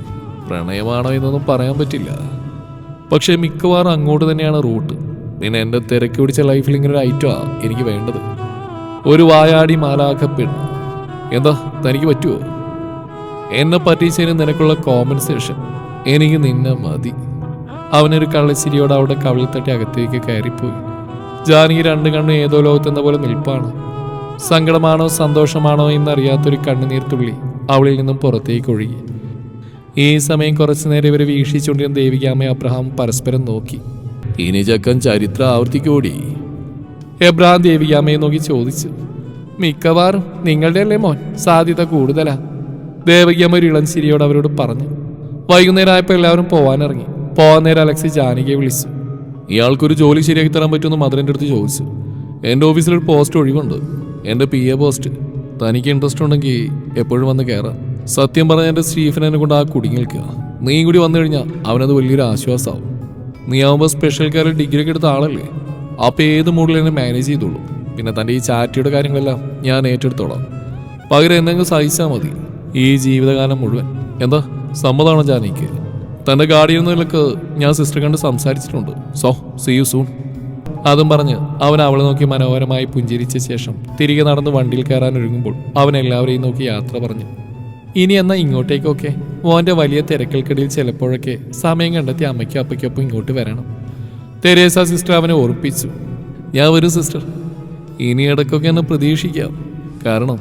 A: പ്രണയമാണോ എന്നൊന്നും പറയാൻ പറ്റില്ല, പക്ഷെ മിക്കവാറും അങ്ങോട്ട് തന്നെയാണ് റൂട്ട്. പിന്നെ എൻ്റെ തിരക്ക് പിടിച്ച ലൈഫിൽ ഇങ്ങനെ ഒരു ഐറ്റമാണ് എനിക്ക് വേണ്ടത്, ഒരു വായാടി മാലാഖ പെണ്ണ്. എന്താ, തനിക്ക് പറ്റുമോ? എന്നെ പറ്റിച്ചതിന് നിനക്കുള്ള കോമ്പൻസേഷൻ എനിക്ക് നിന്നെ മതി. അവനൊരു കള്ളച്ചിരിയോടെ അവിടെ കവിളിൽ തട്ടി അകത്തേക്ക് കയറിപ്പോയി. ജാനകി 2 കണ്ണും ഏതോ ലോകത്തെന്ന പോലെ നിൽപ്പാണ്.
B: സങ്കടമാണോ സന്തോഷമാണോ എന്നറിയാത്തൊരു കണ്ണുനീർത്തുള്ളി അവളിൽ നിന്നും പുറത്തേക്ക് ഒഴുകി. ഈ സമയം കുറച്ചു നേരം ഇവരെ വീക്ഷിച്ചുകൊണ്ടിരുന്ന ദേവികാമ്മ അബ്രഹാം പരസ്പരം നോക്കി.
A: ഇനി ചക്കൻ ചരിത്രം ആവർത്തിക്കോടി?
B: എബ്രഹാം ദേവികാമ്മയെ നോക്കി ചോദിച്ചു. മിക്കവാറും നിങ്ങളുടെ അല്ലേ മോൻ, സാധ്യത കൂടുതലാ, ദേവികാമ്മ ഒരു ഇളം ചിരിയോട് അവരോട് പറഞ്ഞു. വൈകുന്നേരം ആയപ്പോൾ എല്ലാവരും പോവാനിറങ്ങി. പോവാൻ നേരം അലക്സ് ജാനകിയെ വിളിച്ചു.
A: ഇയാൾക്കൊരു ജോലി ശരിയാക്കി തരാൻ പറ്റുമെന്ന് മദറിൻ്റെ അടുത്ത് ചോദിച്ചു. എൻ്റെ ഓഫീസിലൊരു പോസ്റ്റ് ഒഴിവുണ്ട്, എൻ്റെ PA പോസ്റ്റ്. തനിക്ക് ഇൻട്രസ്റ്റ് ഉണ്ടെങ്കിൽ എപ്പോഴും വന്ന് കയറാം. സത്യം പറഞ്ഞാൽ എൻ്റെ സ്റ്റീഫനെ കൊണ്ട് ആ കുടുങ്ങി നിൽക്കുക. നീ കൂടി വന്നു കഴിഞ്ഞാൽ അവനത് വലിയൊരു ആശ്വാസമാവും. നീ ആവുമ്പോൾ സ്പെഷ്യൽ കെയർ ഡിഗ്രി ഒക്കെ എടുത്ത ആളല്ലേ, അപ്പോൾ ഏത് മൂഡിൽ എന്നെ മാനേജ് ചെയ്തോളൂ. പിന്നെ തൻ്റെ ഈ ചാറ്റിയുടെ കാര്യങ്ങളെല്ലാം ഞാൻ ഏറ്റെടുത്തോളാം. പകരം എന്നെങ്കിലും സഹിച്ചാൽ മതി ഈ ജീവിതകാലം മുഴുവൻ. എന്താ സമ്മതമാണോ ജാനിക്ക്? തൻ്റെ ഗാർഡിയനുകളിലൊക്കെ ഞാൻ സിസ്റ്റർ കണ്ട് സംസാരിച്ചിട്ടുണ്ട്. So see you soon. അതും പറഞ്ഞ് അവൻ അവളെ നോക്കി മനോഹരമായി പുഞ്ചിരിച്ച ശേഷം തിരികെ നടന്ന് വണ്ടിയിൽ കയറാൻ ഒരുങ്ങുമ്പോൾ അവൻ എല്ലാവരെയും നോക്കി യാത്ര പറഞ്ഞു. ഇനി എന്നാൽ ഇങ്ങോട്ടേക്കൊക്കെ മോൻ്റെ വലിയ തിരക്കൽക്കടിയിൽ ചിലപ്പോഴൊക്കെ സമയം കണ്ടെത്തി അമ്മയ്ക്കും അപ്പയ്ക്കൊപ്പം ഇങ്ങോട്ട് വരണം. തെരേസ സിസ്റ്റർ അവനെ ഓർപ്പിച്ചു. ഞാൻ വരും സിസ്റ്റർ. ഇനി ഇടയ്ക്കൊക്കെ എന്നെ പ്രതീക്ഷിക്കാം. കാരണം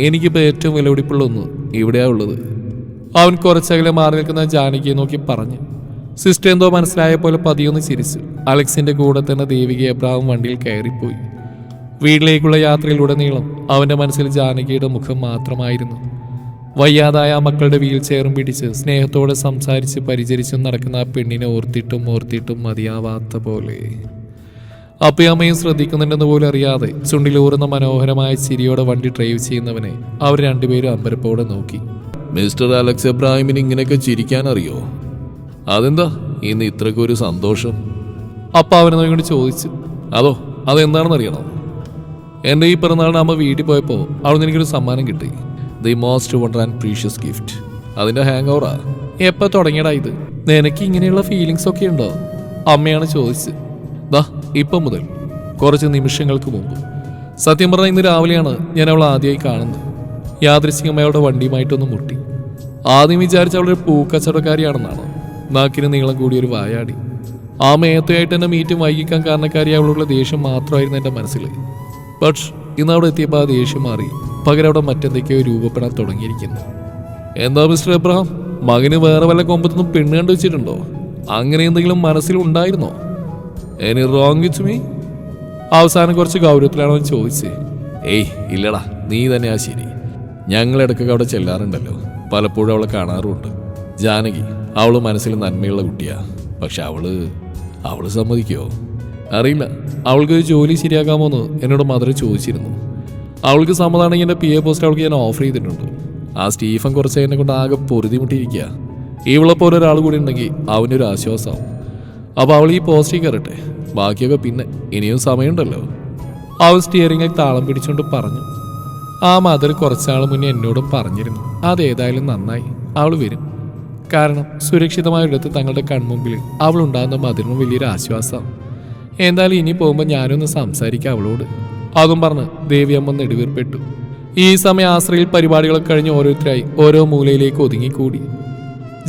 A: എനിക്കിപ്പോൾ ഏറ്റവും വിലപിടിപ്പുള്ള ഒന്ന് ഇവിടെയാ ഉള്ളത്. അവൻ കുറച്ചകലെ മാറി നിൽക്കുന്ന ജാനകിയെ നോക്കി പറഞ്ഞു. സിസ്റ്റർ എന്തോ മനസ്സിലായ പോലെ പതിയൊന്ന് ചിരിച്ചു. അലക്സിന്റെ കൂടെ തന്നെ ദേവിക എബ്രഹാം വണ്ടിയിൽ കയറിപ്പോയി. വീട്ടിലേക്കുള്ള യാത്രയിലുടനീളം അവന്റെ മനസ്സിൽ ജാനകിയുടെ മുഖം മാത്രമായിരുന്നു. വയ്യാതായ മക്കളുടെ വീൽ ചെയറും പിടിച്ച് സ്നേഹത്തോടെ സംസാരിച്ച് പരിചരിച്ചും നടക്കുന്ന ആ പെണ്ണിനെ ഓർത്തിട്ടും മതിയാവാത്ത പോലെ. അപ്പയമ്മയും ശ്രദ്ധിക്കുന്നുണ്ടെന്ന് പോലും അറിയാതെ ചുണ്ടിലൂറുന്ന മനോഹരമായ ചിരിയോടെ വണ്ടി ഡ്രൈവ് ചെയ്യുന്നവനെ അവർ രണ്ടുപേരും അമ്പരപ്പോടെ നോക്കി. മിസ്റ്റർ അലക്സ് എബ്രാഹിമിന് ഇങ്ങനെയൊക്കെ ചിരിക്കാൻ അറിയോ? അതെന്താ ഇന്ന് ഇത്രക്കൊരു സന്തോഷം?
B: അപ്പ അവനെ നോക്കിക്കൊണ്ട് ചോദിച്ചു.
A: അതെന്താണെന്ന് അറിയണം.
B: എൻ്റെ ഈ പിറന്നാളിന് അമ്മ വീട്ടിൽ പോയപ്പോൾ അവിടെ എനിക്കൊരു സമ്മാനം കിട്ടി.
A: The most wonder and precious gift. അതിൻ്റെ ഹാങ് ഓവറാ.
B: എപ്പോൾ തുടങ്ങിയടാ ഇത്? നിനക്ക് ഇങ്ങനെയുള്ള ഫീലിങ്സ് ഒക്കെ ഉണ്ടോ? അമ്മയാണ് ചോദിച്ചത്.
A: ഇപ്പം മുതൽ
B: കുറച്ച് നിമിഷങ്ങൾക്ക് മുമ്പ്. സത്യം പറഞ്ഞാൽ ഇന്ന് രാവിലെയാണ് ഞാൻ അവളെ ആദ്യമായി കാണുന്നത്. യാദൃശ്ചികമ്മയുടെ വണ്ടിയുമായിട്ടൊന്ന് മുട്ടി. ആദ്യം വിചാരിച്ച അവളൊരു പൂക്കച്ചവടക്കാരിയാണെന്നാണ്. നാക്കിന് നീളം കൂടിയൊരു വായാടി. ആ മേത്തയായിട്ട് എന്നെ മീറ്റും വൈകിക്കാൻ കാരണക്കാരി അവളുള്ള ദേഷ്യം മാത്രമായിരുന്നു എൻ്റെ മനസ്സിൽ. ബട്ട് ഇന്ന് അവിടെ എത്തിയപ്പോൾ ആ ദേഷ്യം മാറി. പകരം അവിടെ മറ്റെന്തൊക്കെയോ രൂപപ്പെടാൻ തുടങ്ങിയിരിക്കുന്നു.
A: എന്താ മിസ്റ്റർ എബ്രഹാം, മകന് വേറെ വല്ല കൊമ്പത്തൊന്നും പെണ്ണ് കണ്ടു വെച്ചിട്ടുണ്ടോ? അങ്ങനെ എന്തെങ്കിലും മനസ്സിലുണ്ടായിരുന്നോ? Any wrong with me?
B: അവസാനം കുറച്ച് ഗൗരവത്തിലാണോ എന്ന് ചോദിച്ചേ.
A: ഏയ് ഇല്ലടാ, നീ തന്നെയാ ശരി. ഞങ്ങളിടക്കൊക്കെ അവിടെ ചെല്ലാറുണ്ടല്ലോ, പലപ്പോഴും അവളെ കാണാറുമുണ്ട്. ജാനകി അവള് മനസ്സിൽ നന്മയുള്ള കുട്ടിയാ. പക്ഷെ അവള് സമ്മതിക്കുമോ അറിയില്ല. അവൾക്കൊരു ജോലി ശരിയാക്കാമോന്ന് എന്നോട് മദർ ചോദിച്ചിരുന്നു. അവൾക്ക് സമ്മതമാണെങ്കിൽ എൻ്റെ PA പോസ്റ്റ് അവൾക്ക് ഞാൻ ഓഫർ ചെയ്തിട്ടുണ്ട്. ആ സ്റ്റീഫൻ കുറച്ച് എന്നെ കൊണ്ട് ആകെ പൊറുതിമുട്ടിയിരിക്കുക. ഇവളെപ്പോലെ ഒരാൾ കൂടി ഉണ്ടെങ്കിൽ അവനൊരു ആശ്വാസമാവും. അപ്പോൾ അവൾ ഈ പോസ്റ്റിൽ കയറട്ടെ, ബാക്കിയൊക്കെ പിന്നെ. ഇനിയും സമയമുണ്ടല്ലോ.
B: അവൾ സ്റ്റിയറിംഗിൽ താളം പിടിച്ചുകൊണ്ട് പറഞ്ഞു. ആ മദർ കുറച്ചാൾ മുന്നേ എന്നോടും പറഞ്ഞിരുന്നു. അതേതായാലും നന്നായി, അവൾ വരും. കാരണം സുരക്ഷിതമായ ഇടത്ത് തങ്ങളുടെ കൺമുമ്പിൽ അവൾ ഉണ്ടാകുന്ന മദറിനും വലിയൊരു ആശ്വാസം. എന്തായാലും ഇനി പോകുമ്പോൾ ഞാനൊന്ന് സംസാരിക്കാം അവളോട്. അതും പറഞ്ഞ് ദേവിയമ്മ നെടുവീർപ്പെട്ടു. ഈ സമയം ആശ്രയിൽ പരിപാടികളൊക്കെ കഴിഞ്ഞ് ഓരോരുത്തരായി ഓരോ മൂലയിലേക്ക് ഒതുങ്ങിക്കൂടി.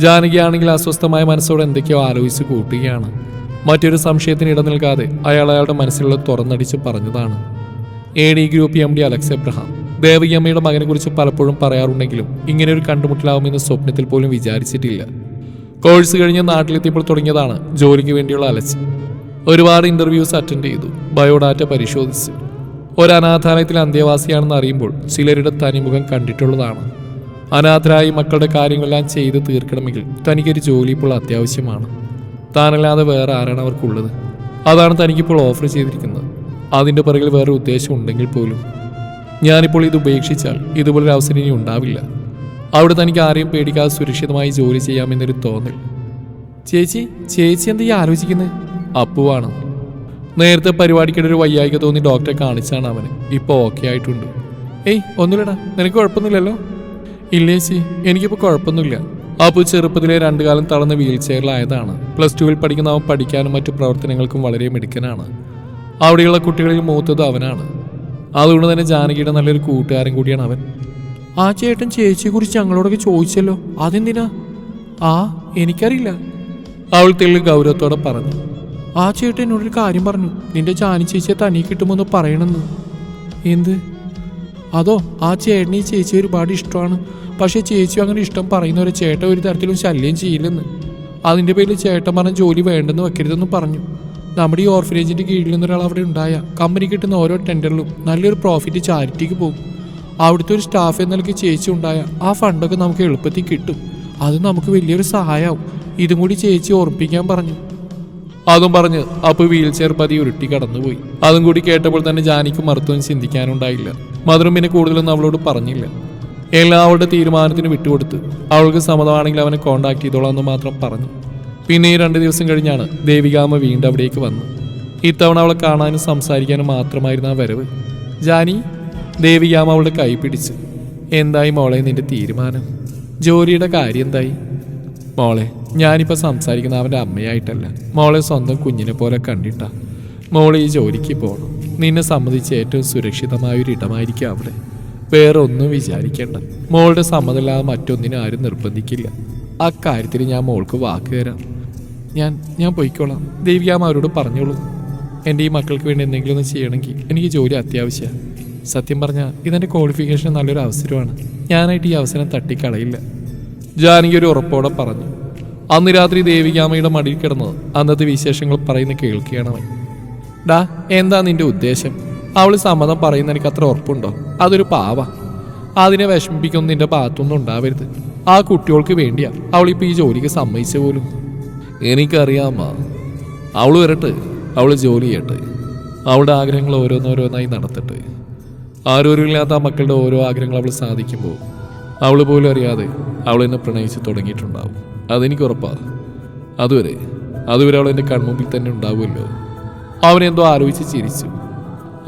B: ജാനകിയാണെങ്കിൽ അസ്വസ്ഥമായ മനസ്സോടെ എന്തൊക്കെയോ ആലോചിച്ച് കൂട്ടുകയാണ്. മറ്റൊരു സംശയത്തിന് ഇട നൽകാതെ അയാളുടെ മനസ്സിലുള്ള തുറന്നടിച്ച് പറഞ്ഞതാണ്. AD group MD Alex Abraham ദേവകിയമ്മയുടെ മകനെ കുറിച്ച് പലപ്പോഴും പറയാറുണ്ടെങ്കിലും ഇങ്ങനെ ഒരു കണ്ടുമുട്ടലാവുമെന്ന് സ്വപ്നത്തിൽ പോലും വിചാരിച്ചിട്ടില്ല. കോഴ്സ് കഴിഞ്ഞ് നാട്ടിലെത്തിയപ്പോൾ തുടങ്ങിയതാണ് ജോലിക്ക് വേണ്ടിയുള്ള അലച്ച്. ഒരുപാട് ഇന്റർവ്യൂസ് അറ്റൻഡ് ചെയ്തു, ബയോഡാറ്റ പരിശോധിച്ചു. ഒരു അനാഥാലയത്തിലെ അന്തേവാസിയാണെന്ന് അറിയുമ്പോൾ ചിലരുടെ തനിമുഖം കണ്ടിട്ടുള്ളതാണ്. അനാഥരായി മക്കളുടെ കാര്യങ്ങളെല്ലാം ചെയ്ത് തീർക്കണമെങ്കിൽ തനിക്കൊരു ജോലി ഇപ്പോൾ അത്യാവശ്യമാണ്. താനല്ലാതെ വേറെ ആരാണ് അവർക്കുള്ളത്? അതാണ് തനിക്കിപ്പോൾ ഓഫർ ചെയ്തിരിക്കുന്നത്. അതിൻ്റെ പിറകിൽ വേറെ ഉദ്ദേശം ഉണ്ടെങ്കിൽ പോലും ഞാനിപ്പോൾ ഇത് ഉപേക്ഷിച്ചാൽ ഇതുപോലൊരു അവസരം ഇനി ഉണ്ടാവില്ല. അവിടെ തനിക്ക് ആരെയും പേടിക്കാതെ സുരക്ഷിതമായി ജോലി ചെയ്യാമെന്നൊരു തോന്നൽ. ചേച്ചി എന്താ ഈ ആലോചിക്കുന്നത്? അപ്പുവാണ്. നേരത്തെ പരിപാടിക്കിടെ ഒരു വയ്യായിക തോന്നി ഡോക്ടറെ കാണിച്ചാണ് അവന്. ഇപ്പോൾ ഓക്കെ ആയിട്ടുണ്ട്. ഒന്നുമില്ലടാ, നിനക്ക് കുഴപ്പമൊന്നുമില്ലല്ലോ? ഇല്ല ചേച്ചി, എനിക്കിപ്പോൾ കുഴപ്പമൊന്നുമില്ല. അപ്പു ചെറുപ്പത്തിലെ 2 കാലം തളർന്ന് വീൽ ചെയറിലായതാണ്. +2 പഠിക്കുന്ന അവൻ പഠിക്കാനും മറ്റു പ്രവർത്തനങ്ങൾക്കും വളരെ മിടുക്കനാണ്. അവിടെയുള്ള കുട്ടികളിൽ മൂത്തത് അവനാണ്. അതുകൊണ്ട് തന്നെ ജാനകിയുടെ നല്ലൊരു കൂട്ടുകാരൻ കൂടിയാണ് അവൻ. ആ ചേട്ടൻ ചേച്ചിയെക്കുറിച്ച് ഞങ്ങളോടൊക്കെ ചോദിച്ചല്ലോ, അതെന്തിനാ? എനിക്കറിയില്ല, അവൾ തെളിവ് ഗൗരവത്തോടെ പറഞ്ഞു. ആ ചേട്ടൻ എന്നോടൊരു കാര്യം പറഞ്ഞു, നിന്റെ ജാനി ചേച്ചിയെ തനിയെ കിട്ടുമെന്ന് പറയണമെന്ന്. എന്ത്?
A: അതോ ആ ചേട്ടന് ഈ ചേച്ചി ഒരുപാട് ഇഷ്ടമാണ്. പക്ഷേ ചേച്ചി അങ്ങനെ ഇഷ്ടം പറയുന്നവരെ ചേട്ടൻ ഒരു തരത്തിലും ശല്യം ചെയ്യില്ലെന്ന്. അതിൻ്റെ പേരിൽ ചേട്ടൻ പറഞ്ഞ ജോലി വേണ്ടെന്ന് വെക്കരുതെന്ന് പറഞ്ഞു. നമ്മുടെ ഈ ഓർഫനേജിൻ്റെ കീഴിൽ നിന്നൊരാൾ അവിടെ ഉണ്ടായ കമ്പനി കിട്ടുന്ന ഓരോ ടെൻഡറിലും നല്ലൊരു പ്രോഫിറ്റ് ചാരിറ്റിക്ക് പോകും. അവിടുത്തെ ഒരു സ്റ്റാഫ് എന്ന നിലയ്ക്ക് ചേച്ചി ഉണ്ടായ ആ ഫണ്ടൊക്കെ നമുക്ക് എളുപ്പത്തിൽ കിട്ടും. അത് നമുക്ക് വലിയൊരു സഹായമാവും. ഇതും കൂടി ചേച്ചി ഓർമ്മിപ്പിക്കാൻ പറഞ്ഞു. അതും പറഞ്ഞ് അപ്പോൾ വീൽ ചെയർ പതി ഉരുട്ടി കടന്നുപോയി. അതും കൂടി കേട്ടപ്പോൾ തന്നെ ജാനിക്ക് മറുത്തൊന്നും ചിന്തിക്കാനുണ്ടായില്ല. മധുരം പിന്നെ കൂടുതലൊന്നും അവളോട് പറഞ്ഞില്ല. എല്ലാവരുടെ തീരുമാനത്തിന് വിട്ടുകൊടുത്ത് അവൾക്ക് സമ്മതമാണെങ്കിൽ അവനെ കോണ്ടാക്ട് ചെയ്തോളാം എന്ന് മാത്രം പറഞ്ഞു. പിന്നെ ഈ 2 ദിവസം കഴിഞ്ഞാണ് ദേവികാമ്മ വീണ്ടും അവിടേക്ക് വന്നു. ഇത്തവണ അവളെ കാണാനും സംസാരിക്കാനും മാത്രമായിരുന്നു ആ വരവ്. ജാനി, ദേവികാമ്മ അവളുടെ കൈ പിടിച്ചു. എന്തായി മോളെ നിന്റെ തീരുമാനം? ജോലിയുടെ കാര്യം എന്തായി? മോളെ, ഞാനിപ്പോൾ സംസാരിക്കുന്ന അവൻ്റെ അമ്മയായിട്ടല്ല, മോളെ സ്വന്തം കുഞ്ഞിനെ പോലെ കണ്ടിട്ടാ. മോളെ ഈ ജോലിക്ക് പോകണം. നിന്നെ സംബന്ധിച്ച് ഏറ്റവും സുരക്ഷിതമായൊരു ഇടമായിരിക്കും അവിടെ. വേറെ ഒന്നും വിചാരിക്കേണ്ട. മോളുടെ സമ്മതമില്ലാതെ മറ്റൊന്നിനും ആരും നിർബന്ധിക്കില്ല. ആ കാര്യത്തിൽ ഞാൻ മോൾക്ക് വാക്ക് തരാം. ഞാൻ പോയിക്കോളാം. ദേവികാമ്മ അവരോട് പറഞ്ഞോളൂ. എൻ്റെ ഈ മക്കൾക്ക് വേണ്ടി എന്തെങ്കിലും ഒന്ന് ചെയ്യണമെങ്കിൽ എനിക്ക് ജോലി അത്യാവശ്യമാണ്. സത്യം പറഞ്ഞാൽ ഇതെൻ്റെ ക്വാളിഫിക്കേഷൻ നല്ലൊരു അവസരമാണ്. ഞാനായിട്ട് ഈ അവസരം തട്ടിക്കളയില്ല. ജാനകി ഒരു ഉറപ്പോടെ പറഞ്ഞു. അന്ന് രാത്രി ദേവികാമ്മയുടെ മടിയിൽ കിടന്നത് അന്നത്തെ വിശേഷങ്ങൾ പറയുന്ന കേൾക്കുകയാണവൻ. ഡാ, എന്താ നിന്റെ ഉദ്ദേശം? അവൾ സമ്മതം പറയുന്ന എനിക്ക് അത്ര ഉറപ്പുണ്ടോ? അതൊരു പാവ. അതിനെ വിഷമിപ്പിക്കൊന്നും നിന്റെ ഭാഗത്തൊന്നും ഉണ്ടാവരുത്. ആ കുട്ടികൾക്ക് വേണ്ടിയാ അവളിപ്പോൾ ഈ ജോലിക്ക് സമ്മതിച്ച പോലും. എനിക്കറിയാമ്മ. അവൾ വരട്ടെ, അവൾ ജോലി ചെയ്യട്ടെ. അവളുടെ ആഗ്രഹങ്ങൾ ഓരോന്നോരോന്നായി നടത്തട്ടെ. ആരോരുമില്ലാത്ത ആ മക്കളുടെ ഓരോ ആഗ്രഹങ്ങൾ അവൾ സാധിക്കുമ്പോൾ അവൾ പോലും അറിയാതെ അവൾ എന്നെ പ്രണയിച്ച് തുടങ്ങിയിട്ടുണ്ടാവും. അതെനിക്ക് ഉറപ്പാണ്. അതുവരെ അവൾ എൻ്റെ കൺമുമ്പിൽ തന്നെ ഉണ്ടാവുമല്ലോ. അവനെന്തോ ആലോചിച്ച് ചിരിച്ചു.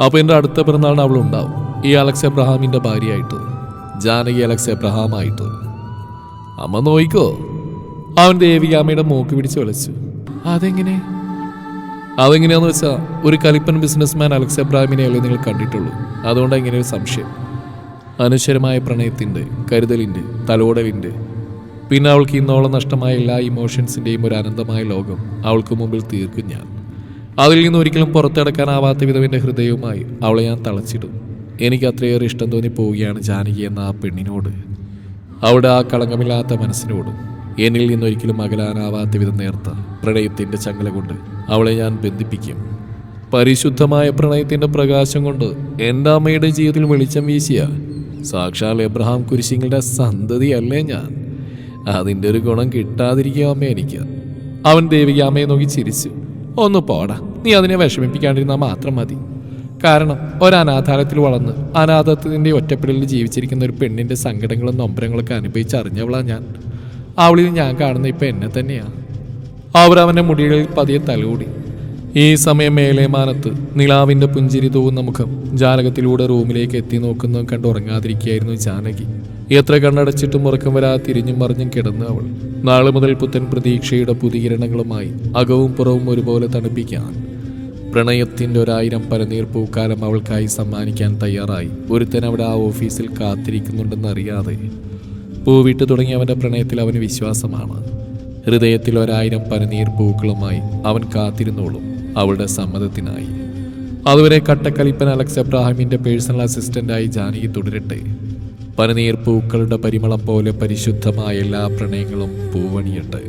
A: അപ്പോൾ എൻ്റെ അടുത്ത പിറന്നാളിന് അവൾ ഉണ്ടാവും. ഈ അലക്സ് എബ്രഹാമിൻ്റെ ഭാര്യയായിട്ട്, ജാനകി അലക്സ് എബ്രഹാമായിട്ട്. അമ്മ നോയിക്കോ. അവൻ ദേവികാമ്മയുടെ മൂക്ക് പിടിച്ച് വിളിച്ചു. അതെങ്ങനെയാന്ന് വെച്ചാൽ ഒരു കലിപ്പൻ ബിസിനസ്മാൻ അലക്സ് എബ്രഹാമിനെയല്ലേ നിങ്ങൾ കണ്ടിട്ടുള്ളൂ. അതുകൊണ്ട് ഇങ്ങനെ ഒരു സംശയം. അനശ്വരമായ പ്രണയത്തിൻ്റെ, കരുതലിൻ്റെ, തലോടലിൻ്റെ, പിന്നെ അവൾക്ക് ഇന്നോളം നഷ്ടമായ എല്ലാ ഇമോഷൻസിൻ്റെയും ഒരു അനന്തമായ ലോകം അവൾക്ക് മുമ്പിൽ തീർക്കും ഞാൻ. അതിൽ നിന്ന് ഒരിക്കലും പുറത്തെടുക്കാനാവാത്ത വിധം എൻ്റെ ഹൃദയവുമായി അവളെ ഞാൻ തളച്ചിടും. എനിക്ക് അത്രയേറെ ഇഷ്ടം തോന്നി പോവുകയാണ് ജാനകി എന്ന ആ പെണ്ണിനോട്. അവിടെ ആ കളങ്കമില്ലാത്ത മനസ്സിനോട് എന്നിൽ നിന്നൊരിക്കലും അകലാനാവാത്ത വിധം നേർത്ത പ്രണയത്തിൻ്റെ ചങ്ങല കൊണ്ട് അവളെ ഞാൻ ബന്ധിപ്പിക്കും. പരിശുദ്ധമായ പ്രണയത്തിൻ്റെ പ്രകാശം കൊണ്ട് എൻ്റെ അമ്മയുടെ ജീവിതത്തിൽ വെളിച്ചം വീശിയ സാക്ഷാൽ എബ്രഹാം കുരിശിങ്ങളുടെ സന്തതിയല്ലേ ഞാൻ. അതിൻ്റെ ഒരു ഗുണം കിട്ടാതിരിക്കുക അമ്മ എനിക്ക്. അവൻ ദേവികാമ്മയെ നോക്കി ചിരിച്ചു. ഒന്ന് പോടാ, നീ അതിനെ വിഷമിപ്പിക്കാണ്ടിരുന്നാൽ മാത്രം മതി. കാരണം ഒരനാഥാലയത്തിൽ വളർന്ന് അനാഥത്വത്തിൻ്റെ ഒറ്റപ്പെടലിൽ ജീവിച്ചിരിക്കുന്ന ഒരു പെണ്ണിൻ്റെ സങ്കടങ്ങളും നൊമ്പരങ്ങളൊക്കെ അനുഭവിച്ചറിഞ്ഞവളാണ് ഞാൻ. അവളിൽ ഞാൻ കാണുന്ന ഇപ്പം എന്നെ തന്നെയാണ്. അവരവൻ്റെ മുടികളിൽ പതിയെ തലോടി. ഈ സമയം മേലേമാനത്ത് നിലാവിൻ്റെ പുഞ്ചിരി തൂവുന്ന മുഖം ജാലകത്തിലൂടെ റൂമിലേക്ക് എത്തി നോക്കുന്നതും കണ്ട് ഉറങ്ങാതിരിക്കുകയായിരുന്നു ജാനകി. എത്ര കണ്ണടച്ചിട്ടും ഉറക്കം വരാതെ തിരിഞ്ഞും മറിഞ്ഞും കിടന്നു അവൾ. നാളെ മുതൽ പുത്തൻ പ്രതീക്ഷയുടെ പുതുകിരണങ്ങളുമായി അകവും പുറവും ഒരുപോലെ തണുപ്പിക്കാൻ പ്രണയത്തിൻ്റെ 1000 പരനീർ പൂക്കാലം അവൾക്കായി സമ്മാനിക്കാൻ തയ്യാറായി ഒരുത്തൻ അവിടെ ആ ഓഫീസിൽ കാത്തിരിക്കുന്നുണ്ടെന്നറിയാതെ പൂവിട്ട് തുടങ്ങിയ അവൻ്റെ പ്രണയത്തിൽ അവന് വിശ്വാസമാണ്. ഹൃദയത്തിൽ 1000 പരനീർ പൂക്കളുമായി അവൻ കാത്തിരുന്നോളും അവളുടെ സമ്മതത്തിനായി. അതുവരെ കട്ടക്കലിപ്പൻ അലക്സ് എബ്രഹാമിൻ്റെ പേഴ്സണൽ അസിസ്റ്റൻ്റായി ജാനകി തുടരട്ടെ. പനനീർ പൂക്കളുടെ പരിമളം പോലെ പരിശുദ്ധമായ എല്ലാ പ്രണയങ്ങളും പൂവണിയട്ടെ.